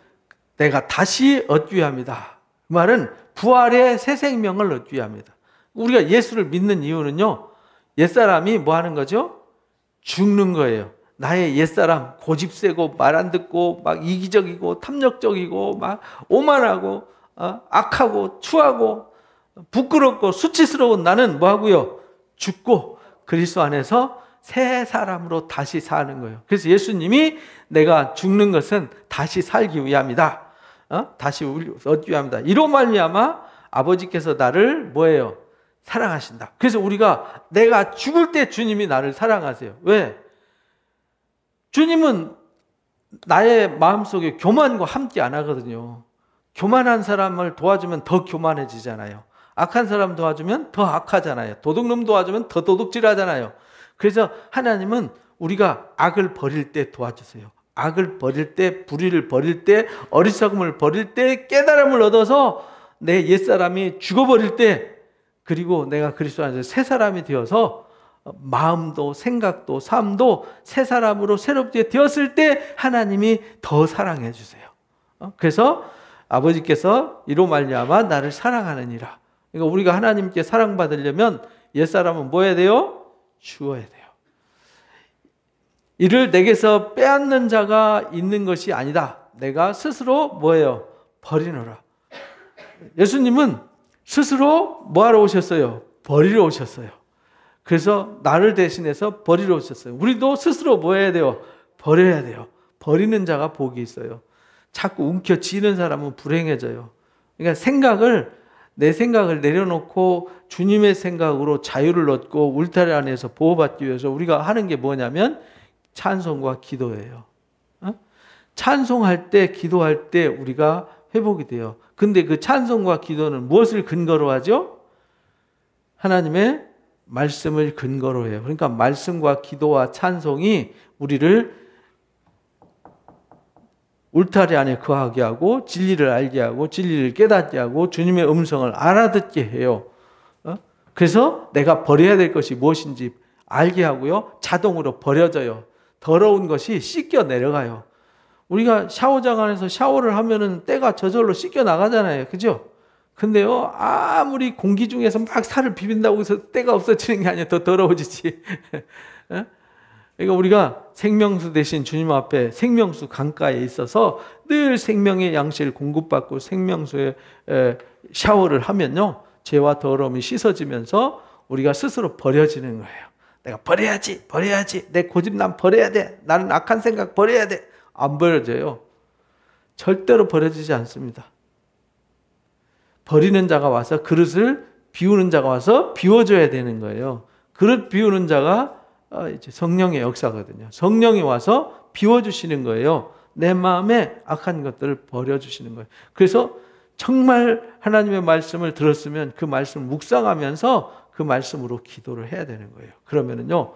내가 다시 얻기 위함이다. 그 말은 부활의 새 생명을 얻기 위함이다. 우리가 예수를 믿는 이유는요, 옛사람이 뭐 하는 거죠? 죽는 거예요. 나의 옛사람, 고집세고 말 안 듣고 막 이기적이고 탐욕적이고 막 오만하고 악하고 추하고 부끄럽고 수치스러운 나는 뭐 하고요? 죽고 그리스도 안에서 새 사람으로 다시 사는 거예요. 그래서 예수님이 내가 죽는 것은 다시 살기 위함이다. 다시 얻기 위함이다. 이로 말미암아 아버지께서 나를 뭐예요? 사랑하신다. 그래서 우리가 내가 죽을 때 주님이 나를 사랑하세요. 왜? 주님은 나의 마음속에 교만과 함께 안 하거든요. 교만한 사람을 도와주면 더 교만해지잖아요. 악한 사람 도와주면 더 악하잖아요. 도둑놈 도와주면 더 도둑질하잖아요. 그래서 하나님은 우리가 악을 버릴 때 도와주세요. 악을 버릴 때, 불의를 버릴 때, 어리석음을 버릴 때, 깨달음을 얻어서 내 옛사람이 죽어버릴 때, 그리고 내가 그리스도 안에서 새 사람이 되어서 마음도 생각도 삶도 새 사람으로 새롭게 되었을 때 하나님이 더 사랑해 주세요. 그래서 아버지께서 이로 말미암아 나를 사랑하느니라. 그러니까 우리가 하나님께 사랑받으려면 옛사람은 뭐 해야 돼요? 죽어야 돼요. 이를 내게서 빼앗는 자가 있는 것이 아니다. 내가 스스로 뭐예요? 버리노라. 예수님은 스스로 뭐하러 오셨어요? 버리러 오셨어요. 그래서 나를 대신해서 버리러 오셨어요. 우리도 스스로 뭐 해야 돼요? 버려야 돼요. 버리는 자가 복이 있어요. 자꾸 움켜쥐는 사람은 불행해져요. 그러니까 내 생각을 내려놓고 주님의 생각으로 자유를 얻고 울타리 안에서 보호받기 위해서 우리가 하는 게 뭐냐면 찬송과 기도예요. 찬송할 때, 기도할 때 우리가 회복이 돼요. 근데 그 찬송과 기도는 무엇을 근거로 하죠? 하나님의 말씀을 근거로 해요. 그러니까 말씀과 기도와 찬송이 우리를 울타리 안에 거하게 하고 진리를 알게 하고 진리를 깨닫게 하고 주님의 음성을 알아듣게 해요. 그래서 내가 버려야 될 것이 무엇인지 알게 하고요. 자동으로 버려져요. 더러운 것이 씻겨 내려가요. 우리가 샤워장 안에서 샤워를 하면은 때가 저절로 씻겨 나가잖아요. 그죠? 근데요, 아무리 공기 중에서 막 살을 비빈다고 해서 때가 없어지는 게 아니라 더 더러워지지. 그러니까 우리가 생명수 대신 주님 앞에 생명수 강가에 있어서 늘 생명의 양식을 공급받고 생명수에 샤워를 하면요, 죄와 더러움이 씻어지면서 우리가 스스로 버려지는 거예요. 내가 버려야지. 내 고집남 버려야 돼. 나는 악한 생각 버려야 돼. 안 버려져요. 절대로 버려지지 않습니다. 버리는 자가 와서 그릇을 비우는 자가 와서 비워줘야 되는 거예요. 그릇 비우는 자가 이제 성령의 역사거든요. 성령이 와서 비워주시는 거예요. 내 마음에 악한 것들을 버려주시는 거예요. 그래서 정말 하나님의 말씀을 들었으면 그 말씀을 묵상하면서 그 말씀으로 기도를 해야 되는 거예요. 그러면은요,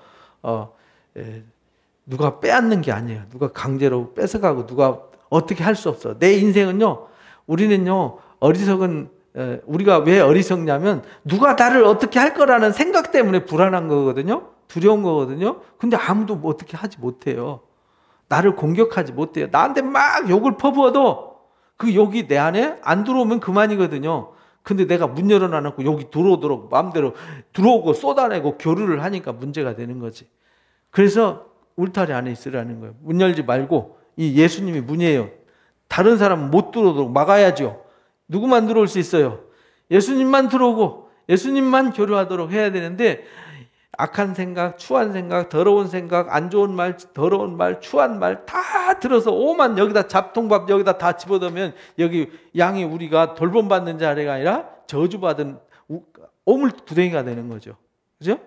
누가 빼앗는 게 아니에요. 누가 강제로 뺏어가고 누가 어떻게 할 수 없어. 내 인생은요, 우리는요, 우리가 왜 어리석냐면 누가 나를 어떻게 할 거라는 생각 때문에 불안한 거거든요. 두려운 거거든요. 근데 아무도 뭐 어떻게 하지 못해요. 나를 공격하지 못해요. 나한테 막 욕을 퍼부어도 그 욕이 내 안에 안 들어오면 그만이거든요. 근데 내가 문 열어놔놓고 욕이 들어오도록 마음대로 들어오고 쏟아내고 교류를 하니까 문제가 되는 거지. 그래서 울타리 안에 있으라는 거예요. 문 열지 말고, 이 예수님이 문이에요. 다른 사람은 못 들어오도록 막아야죠. 누구만 들어올 수 있어요? 예수님만 들어오고 예수님만 교류하도록 해야 되는데, 악한 생각, 추한 생각, 더러운 생각, 안 좋은 말, 더러운 말, 추한 말 다 들어서 오만 여기다 잡통밥 여기다 다 집어넣으면 여기 양이 우리가 돌봄받는 자리가 아니라 저주받은 오물구덩이가 되는 거죠. 그죠?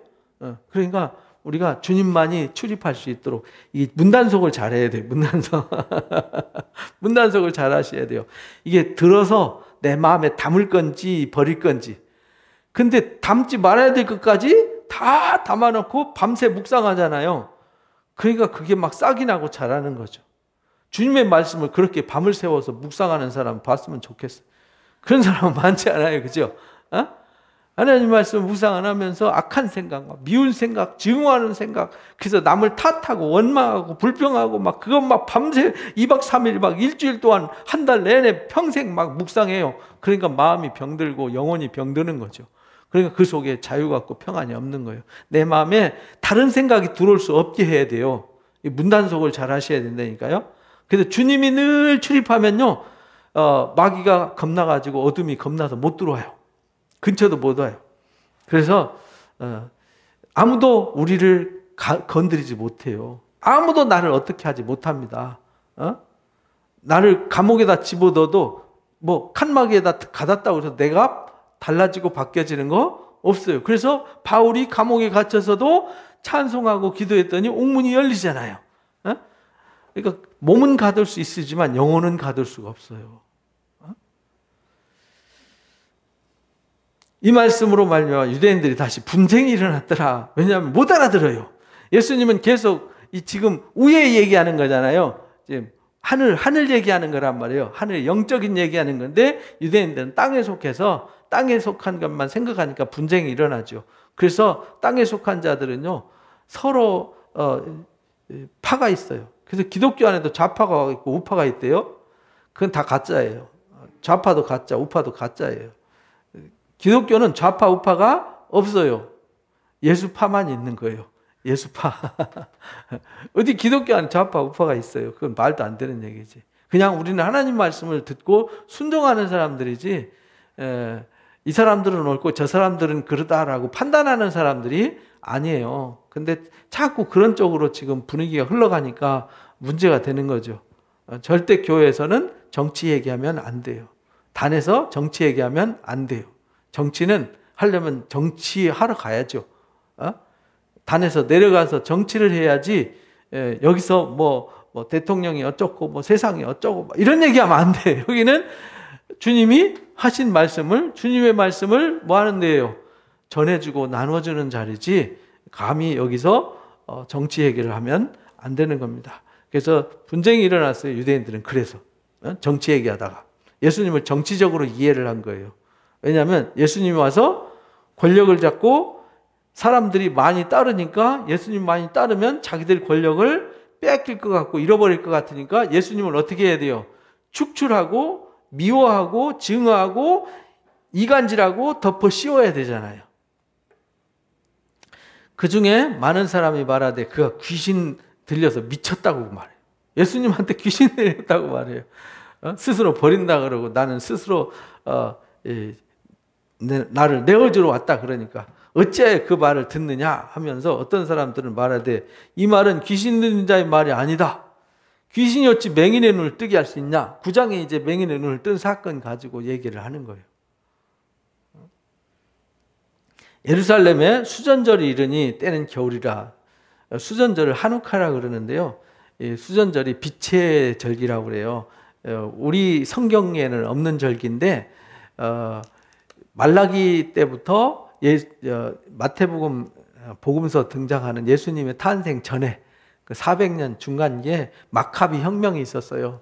그러니까 우리가 주님만이 출입할 수 있도록 이 문단속을 잘해야 돼요. 문단속. 문단속을 잘 하셔야 돼요. 이게 들어서 내 마음에 담을 건지 버릴 건지. 근데 담지 말아야 될 것까지 다 담아놓고 밤새 묵상하잖아요. 그러니까 그게 막 싹이 나고 자라는 거죠. 주님의 말씀을 그렇게 밤을 새워서 묵상하는 사람 봤으면 좋겠어요. 그런 사람은 많지 않아요. 그죠? 하나님 말씀 묵상 안 하면서 악한 생각, 막 미운 생각, 증오하는 생각, 그래서 남을 탓하고 원망하고 불평하고 막 그것 막 밤새 2박 3일 막 일주일 동안 한 달 내내 평생 막 묵상해요. 그러니까 마음이 병들고 영혼이 병드는 거죠. 그러니까 그 속에 자유가 없고 평안이 없는 거예요. 내 마음에 다른 생각이 들어올 수 없게 해야 돼요. 문단속을 잘 하셔야 된다니까요. 그래서 주님이 늘 출입하면요, 마귀가 겁나가지고 어둠이 겁나서 못 들어와요. 근처도 못 와요. 그래서 아무도 우리를 건드리지 못해요. 아무도 나를 어떻게 하지 못합니다. 나를 감옥에다 집어넣어도 뭐 칸막이에다 가뒀다고 해서 내가 달라지고 바뀌어지는 거 없어요. 그래서 바울이 감옥에 갇혀서도 찬송하고 기도했더니 옥문이 열리잖아요. 그러니까 몸은 가둘 수 있으지만 영혼은 가둘 수가 없어요. 이 말씀으로 말미암아 유대인들이 다시 분쟁이 일어났더라. 왜냐하면 못 알아들어요. 예수님은 계속 지금 우에 얘기하는 거잖아요. 지금 하늘 얘기하는 거란 말이에요. 하늘 영적인 얘기하는 건데 유대인들은 땅에 속해서 땅에 속한 것만 생각하니까 분쟁이 일어나죠. 그래서 땅에 속한 자들은요 서로 파가 있어요. 그래서 기독교 안에도 좌파가 있고 우파가 있대요. 그건 다 가짜예요. 좌파도 가짜, 우파도 가짜예요. 기독교는 좌파, 우파가 없어요. 예수파만 있는 거예요. 예수파. 어디 기독교 안에 좌파, 우파가 있어요. 그건 말도 안 되는 얘기지. 그냥 우리는 하나님 말씀을 듣고 순종하는 사람들이지, 이 사람들은 옳고 저 사람들은 그러다라고 판단하는 사람들이 아니에요. 근데 자꾸 그런 쪽으로 지금 분위기가 흘러가니까 문제가 되는 거죠. 절대 교회에서는 정치 얘기하면 안 돼요. 단에서 정치 얘기하면 안 돼요. 정치는 하려면 정치하러 가야죠. 단에서 내려가서 정치를 해야지 여기서 뭐 대통령이 어쩌고 뭐 세상이 어쩌고 이런 얘기하면 안 돼요. 여기는 주님이 하신 말씀을, 주님의 말씀을 뭐 하는 데예요? 전해주고 나눠주는 자리지 감히 여기서 정치 얘기를 하면 안 되는 겁니다. 그래서 분쟁이 일어났어요. 유대인들은 그래서 정치 얘기하다가 예수님을 정치적으로 이해를 한 거예요. 왜냐하면 예수님이 와서 권력을 잡고 사람들이 많이 따르니까 예수님 많이 따르면 자기들 권력을 뺏길 것 같고 잃어버릴 것 같으니까 예수님을 어떻게 해야 돼요? 축출하고 미워하고 증오하고 이간질하고 덮어 씌워야 되잖아요. 그 중에 많은 사람이 말하되 그가 귀신 들려서 미쳤다고 말해요. 예수님한테 귀신 들렸다고 말해요. 스스로 버린다 그러고 나는 스스로 나를 내어주러 왔다 그러니까 어째 그 말을 듣느냐 하면서 어떤 사람들은 말하되 이 말은 귀신 들린 자의 말이 아니다. 귀신이 어찌 맹인의 눈을 뜨게 할 수 있냐. 9장에 이제 맹인의 눈을 뜬 사건 가지고 얘기를 하는 거예요. 예루살렘에 수전절이 이르니 때는 겨울이라. 수전절을 하누카라 그러는데요. 수전절이 빛의 절기라고 그래요. 우리 성경에는 없는 절기인데 말라기 때부터 마태복음 복음서 등장하는 예수님의 탄생 전에 그 400년 중간기에 마카비 혁명이 있었어요.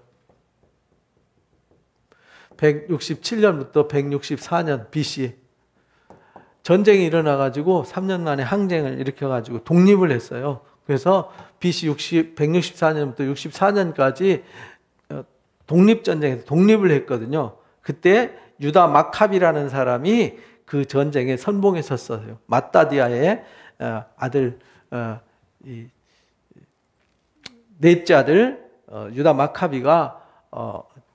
167년부터 164년 BC 전쟁이 일어나가지고 3년 만에 항쟁을 일으켜가지고 독립을 했어요. 그래서 BC 164년부터 64년까지 독립전쟁에서 독립을 했거든요. 그때 유다 마카비라는 사람이 그 전쟁에 선봉에 섰어요. 마따디아의 아들, 넷째 아들 유다 마카비가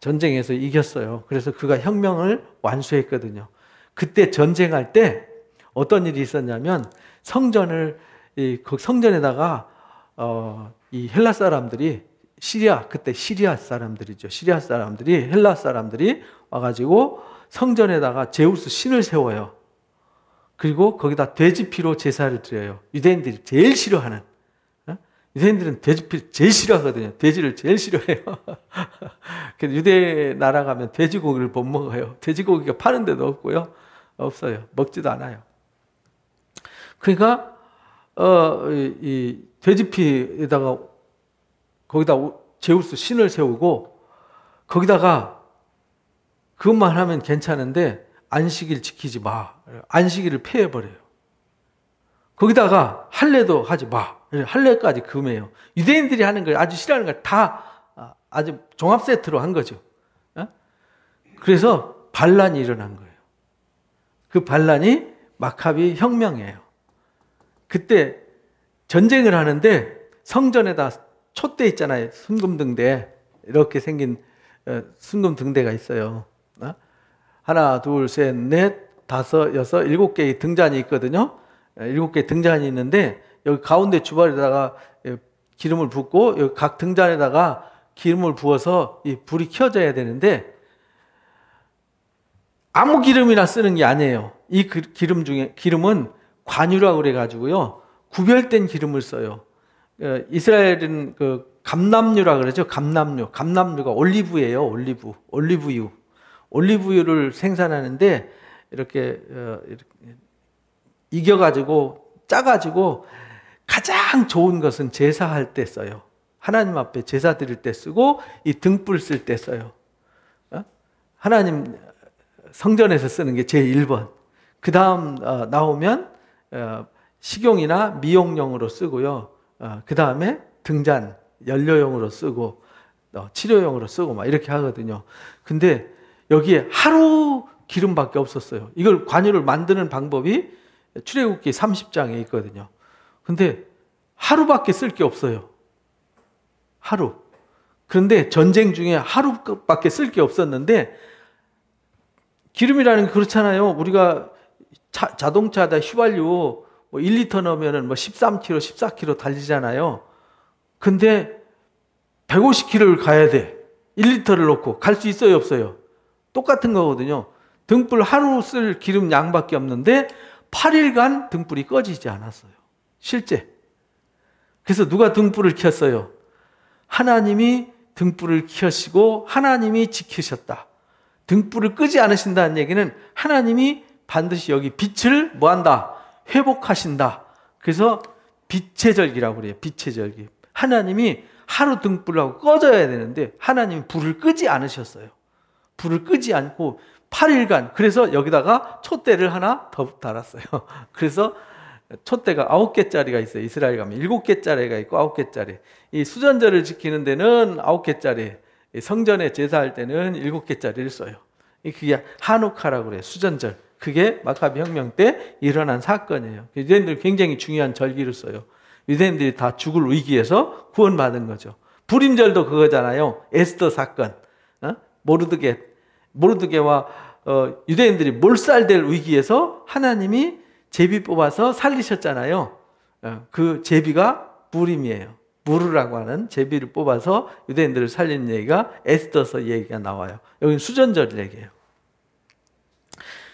전쟁에서 이겼어요. 그래서 그가 혁명을 완수했거든요. 그때 전쟁할 때 어떤 일이 있었냐면 그 성전에다가 이 헬라 사람들이 그때 시리아 사람들이죠. 시리아 사람들이 헬라 사람들이 와가지고 성전에다가 제우스 신을 세워요. 그리고 거기다 돼지피로 제사를 드려요. 유대인들이 제일 싫어하는. 유대인들은 돼지피 제일 싫어하거든요. 돼지를 제일 싫어해요. 그래서 유대 나라 가면 돼지고기를 못 먹어요. 돼지고기가 파는 데도 없고요. 없어요. 먹지도 않아요. 그러니까 이 돼지피에다가 거기다 제우스 신을 세우고 거기다가 그것만 하면 괜찮은데 안식일 지키지 마. 안식일을 폐해버려요. 거기다가 할례도 하지 마. 할례까지 금해요. 유대인들이 하는 걸 아주 싫어하는 걸 다 아주 종합 세트로 한 거죠. 그래서 반란이 일어난 거예요. 그 반란이 마카비 혁명이에요. 그때 전쟁을 하는데 성전에다 촛대 있잖아요. 순금등대. 이렇게 생긴 순금등대가 있어요. 하나, 둘, 셋, 넷, 다섯, 여섯, 7개의 등잔이 있거든요. 7개의 등잔이 있는데 여기 가운데 주발에다가 기름을 붓고 여기 각 등잔에다가 기름을 부어서 이 불이 켜져야 되는데 아무 기름이나 쓰는 게 아니에요. 이 기름 중에 기름은 관유라고 그래가지고요 구별된 기름을 써요. 이스라엘은 그 감람유라 그러죠. 감람유가 올리브예요. 올리브유. 올리브유를 생산하는데 이렇게 이겨가지고 짜가지고 가장 좋은 것은 제사할 때 써요. 하나님 앞에 제사 드릴 때 쓰고 이 등불 쓸 때 써요. 하나님 성전에서 쓰는 게 제일 1번. 그 다음 나오면 식용이나 미용용으로 쓰고요. 그 다음에 등잔, 연료용으로 쓰고 치료용으로 쓰고 막 이렇게 하거든요. 근데 여기에 하루 기름밖에 없었어요. 이걸 관유를 만드는 방법이 출애굽기 30장에 있거든요. 근데 하루밖에 쓸 게 없어요. 하루. 그런데 전쟁 중에 하루밖에 쓸 게 없었는데 기름이라는 게 그렇잖아요. 우리가 자동차다 휘발유 뭐 1리터 넣으면 뭐 13km, 14km 달리잖아요. 근데 150km를 가야 돼. 1리터를 넣고 갈 수 있어요, 없어요? 똑같은 거거든요. 등불 하루 쓸 기름 양밖에 없는데 8일간 등불이 꺼지지 않았어요. 실제. 그래서 누가 등불을 켰어요? 하나님이 등불을 켜시고 하나님이 지키셨다. 등불을 끄지 않으신다는 얘기는 하나님이 반드시 여기 빛을 뭐한다? 회복하신다. 그래서 빛의 절기라고 그래요. 빛의 절기. 하나님이 하루 등불하고 꺼져야 되는데 하나님이 불을 끄지 않으셨어요. 불을 끄지 않고 8일간 그래서 여기다가 촛대를 하나 더 달았어요. 그래서 촛대가 9개짜리가 있어요. 이스라엘 가면 7개짜리가 있고 9개짜리. 이 수전절을 지키는 데는 9개짜리, 성전에 제사할 때는 7개짜리를 써요. 그게 하누카라고 그래요. 수전절. 그게 마카비 혁명 때 일어난 사건이에요. 유대인들 굉장히 중요한 절기를 써요. 유대인들이 다 죽을 위기에서 구원받은 거죠. 불임절도 그거잖아요. 에스더 사건. 모르드게와 유대인들이 몰살될 위기에서 하나님이 제비 뽑아서 살리셨잖아요. 그 제비가 무림이에요. 무르라고 하는 제비를 뽑아서 유대인들을 살리는 얘기가 에스더서 얘기가 나와요. 여기는 수전절 얘기예요.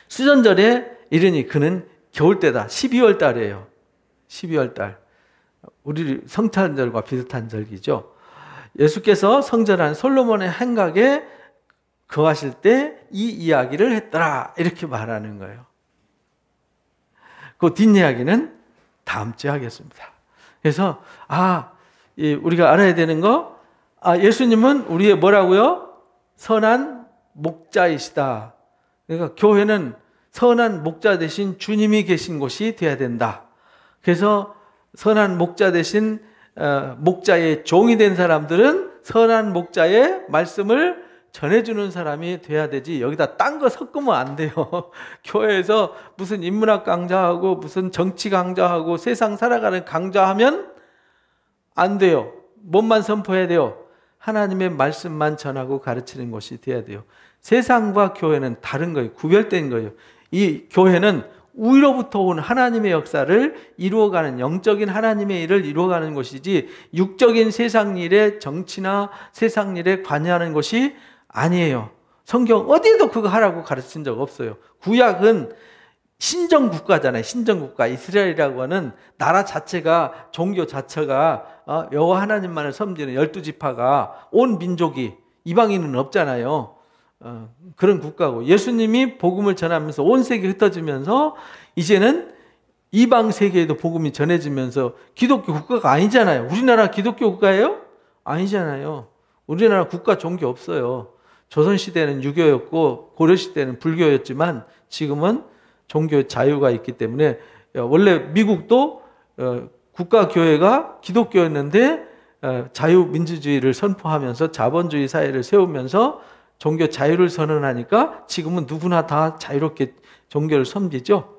수전절에 이르니 그는 겨울 때다. 12월 달이에요. 12월 달. 우리 성탄절과 비슷한 절기죠. 예수께서 성전한 솔로몬의 행각에 거하실 때 이 이야기를 했더라. 이렇게 말하는 거예요. 그 뒷이야기는 다음 주에 하겠습니다. 그래서 우리가 알아야 되는 거, 예수님은 우리의 뭐라고요? 선한 목자이시다. 그러니까 교회는 선한 목자 대신 주님이 계신 곳이 되어야 된다. 그래서 선한 목자 대신 목자의 종이 된 사람들은 선한 목자의 말씀을 전해주는 사람이 돼야 되지 여기다 딴 거 섞으면 안 돼요. 교회에서 무슨 인문학 강좌하고 무슨 정치 강좌하고 세상 살아가는 강좌하면 안 돼요. 뭔만 선포해야 돼요? 하나님의 말씀만 전하고 가르치는 것이 돼야 돼요. 세상과 교회는 다른 거예요. 구별된 거예요. 이 교회는 위로부터 온 하나님의 역사를 이루어가는 영적인 하나님의 일을 이루어가는 것이지 육적인 세상 일에 정치나 세상 일에 관여하는 것이 아니에요. 성경 어디에도 그거 하라고 가르친 적 없어요. 구약은 신정국가잖아요. 신정국가. 이스라엘이라고 하는 나라 자체가, 종교 자체가 여호와 하나님만을 섬기는 12지파가 온 민족이, 이방인은 없잖아요. 그런 국가고, 예수님이 복음을 전하면서 온 세계에 흩어지면서 이제는 이방 세계에도 복음이 전해지면서 기독교 국가가 아니잖아요. 우리나라 기독교 국가예요? 아니잖아요. 우리나라 국가 종교 없어요. 조선시대는 유교였고 고려시대는 불교였지만 지금은 종교 자유가 있기 때문에 원래 미국도 국가교회가 기독교였는데 자유민주주의를 선포하면서 자본주의 사회를 세우면서 종교 자유를 선언하니까 지금은 누구나 다 자유롭게 종교를 섬기죠.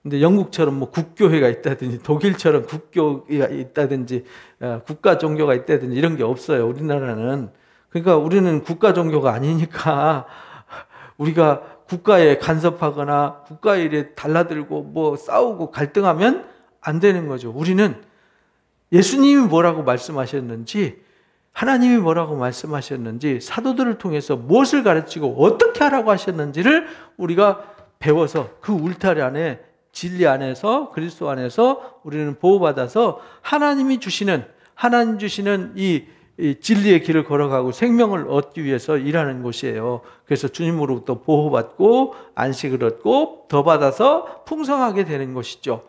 근데 영국처럼 뭐 국교회가 있다든지 독일처럼 국교가 있다든지 국가 종교가 있다든지 이런 게 없어요. 우리나라는. 그러니까 우리는 국가 종교가 아니니까 우리가 국가에 간섭하거나 국가 일에 달라들고 뭐 싸우고 갈등하면 안 되는 거죠. 우리는 예수님이 뭐라고 말씀하셨는지, 하나님이 뭐라고 말씀하셨는지, 사도들을 통해서 무엇을 가르치고 어떻게 하라고 하셨는지를 우리가 배워서 그 울타리 안에, 진리 안에서, 그리스도 안에서 우리는 보호받아서 하나님 주시는 이 진리의 길을 걸어가고 생명을 얻기 위해서 일하는 곳이에요. 그래서 주님으로부터 보호받고 안식을 얻고 더 받아서 풍성하게 되는 것이죠.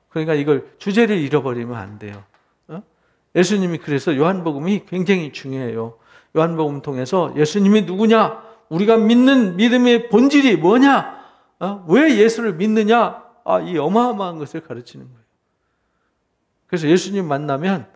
그러니까 이걸 주제를 잃어버리면 안 돼요. 예수님이 그래서 요한복음이 굉장히 중요해요. 요한복음 통해서 예수님이 누구냐? 우리가 믿는 믿음의 본질이 뭐냐? 왜 예수를 믿느냐? 이 어마어마한 것을 가르치는 거예요. 그래서 예수님 만나면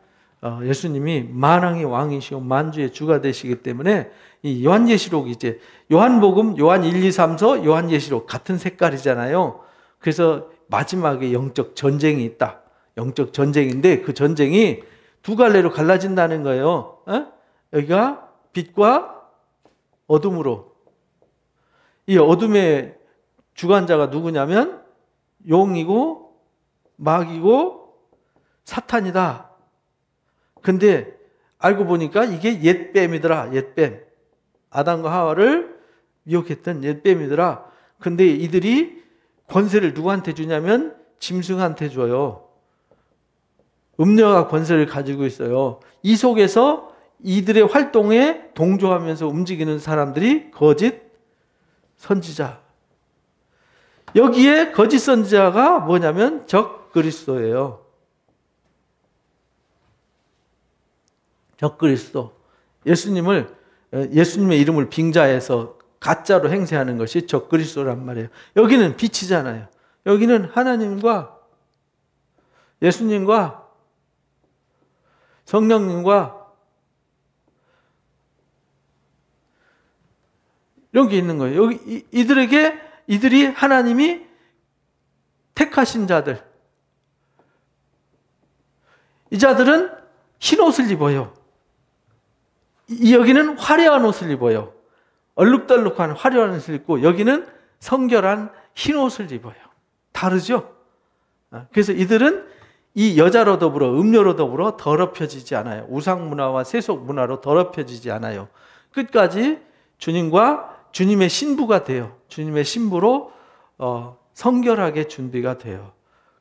예수님이 만왕의 왕이시고 만주의 주가 되시기 때문에 이 요한계시록, 이제 요한복음, 요한 1, 2, 3서, 요한계시록 같은 색깔이잖아요. 그래서 마지막에 영적 전쟁이 있다. 영적 전쟁인데 그 전쟁이 두 갈래로 갈라진다는 거예요. 여기가 빛과 어둠으로. 이 어둠의 주관자가 누구냐면 용이고 마귀고 사탄이다. 근데 알고 보니까 이게 옛뱀이더라. 옛뱀. 아담과 하와를 미혹했던 옛뱀이더라. 근데 이들이 권세를 누구한테 주냐면 짐승한테 줘요. 음녀가 권세를 가지고 있어요. 이 속에서 이들의 활동에 동조하면서 움직이는 사람들이 거짓 선지자. 여기에 거짓 선지자가 뭐냐면 적 그리스도예요. 적 그리스도. 예수님의 이름을 빙자해서 가짜로 행세하는 것이 적 그리스도란 말이에요. 여기는 빛이잖아요. 여기는 하나님과 예수님과 성령님과 이런 게 있는 거예요. 여기 이들이 하나님이 택하신 자들. 이 자들은 흰 옷을 입어요. 여기는 화려한 옷을 입어요. 얼룩덜룩한 화려한 옷을 입고 여기는 성결한 흰 옷을 입어요. 다르죠? 그래서 이들은 이 여자로 더불어 음료로 더불어 더럽혀지지 않아요. 우상 문화와 세속 문화로 더럽혀지지 않아요. 끝까지 주님과 주님의 신부가 돼요. 주님의 신부로 성결하게 준비가 돼요.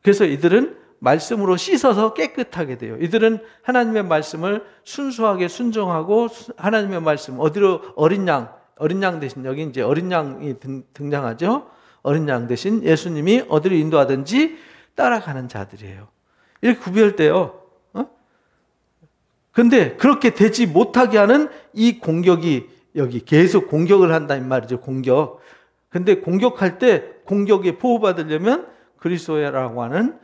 그래서 이들은 말씀으로 씻어서 깨끗하게 돼요. 이들은 하나님의 말씀을 순수하게 순종하고 하나님의 말씀 어디로 어린 양 대신 여기 이제 어린 양이 등장하죠. 어린 양 대신 예수님이 어디로 인도하든지 따라가는 자들이에요. 이렇게 구별돼요. 근데 그렇게 되지 못하게 하는 이 공격이 여기 계속 공격을 한다는 말이죠. 공격. 근데 공격할 때 공격에 보호받으려면 그리스도라고 하는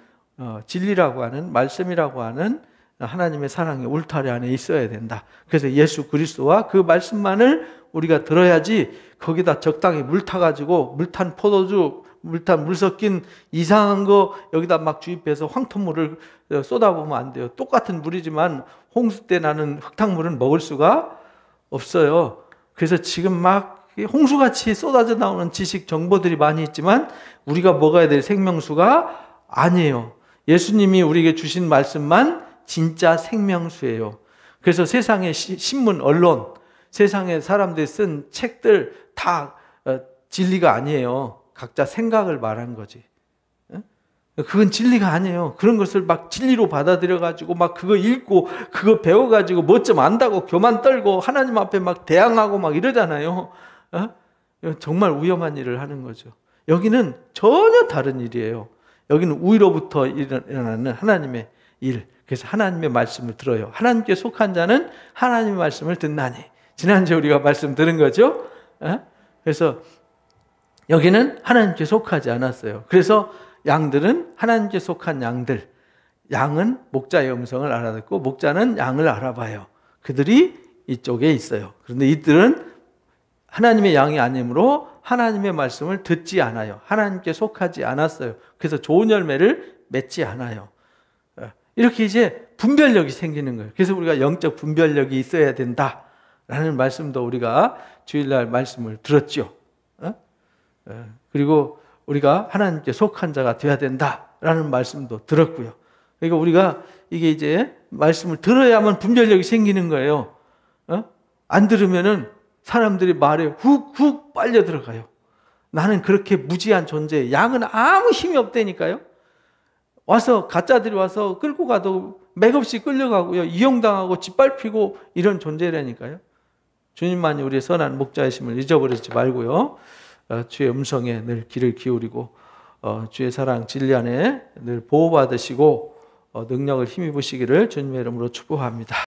진리라고 하는 말씀이라고 하는 하나님의 사랑의 울타리 안에 있어야 된다. 그래서 예수 그리스도와 그 말씀만을 우리가 들어야지 거기다 적당히 물 타가지고 물탄 포도주, 물탄 물 섞인 이상한 거 여기다 막 주입해서 황토물을 쏟아보면 안 돼요. 똑같은 물이지만 홍수 때 나는 흙탕물은 먹을 수가 없어요. 그래서 지금 막 홍수같이 쏟아져 나오는 지식 정보들이 많이 있지만 우리가 먹어야 될 생명수가 아니에요. 예수님이 우리에게 주신 말씀만 진짜 생명수예요. 그래서 세상의 신문, 언론, 세상의 사람들이 쓴 책들 다 진리가 아니에요. 각자 생각을 말한 거지. 그건 진리가 아니에요. 그런 것을 막 진리로 받아들여가지고 막 그거 읽고 그거 배워가지고 뭐 좀 안다고 교만 떨고 하나님 앞에 막 대항하고 막 이러잖아요. 정말 위험한 일을 하는 거죠. 여기는 전혀 다른 일이에요. 여기는 우위로부터 일어나는 하나님의 일. 그래서 하나님의 말씀을 들어요. 하나님께 속한 자는 하나님의 말씀을 듣나니. 지난주에 우리가 말씀 들은 거죠. 그래서 여기는 하나님께 속하지 않았어요. 그래서 양들은 하나님께 속한 양들, 양은 목자의 음성을 알아듣고 목자는 양을 알아봐요. 그들이 이쪽에 있어요. 그런데 이들은 하나님의 양이 아니므로 하나님의 말씀을 듣지 않아요. 하나님께 속하지 않았어요. 그래서 좋은 열매를 맺지 않아요. 이렇게 이제 분별력이 생기는 거예요. 그래서 우리가 영적 분별력이 있어야 된다라는 말씀도 우리가 주일날 말씀을 들었죠. 그리고 우리가 하나님께 속한 자가 되어야 된다라는 말씀도 들었고요. 그러니까 우리가 이게 이제 말씀을 들어야만 분별력이 생기는 거예요. 안 들으면은 사람들이 말에 훅훅 빨려 들어가요. 나는 그렇게 무지한 존재, 양은 아무 힘이 없다니까요. 와서 가짜들이 와서 끌고 가도 맥없이 끌려가고요. 이용당하고 짓밟히고 이런 존재라니까요. 주님만이 우리의 선한 목자이심을 잊어버리지 말고요. 주의 음성에 늘 귀를 기울이고 주의 사랑 진리 안에 늘 보호받으시고 능력을 힘입으시기를 주님의 이름으로 축복합니다.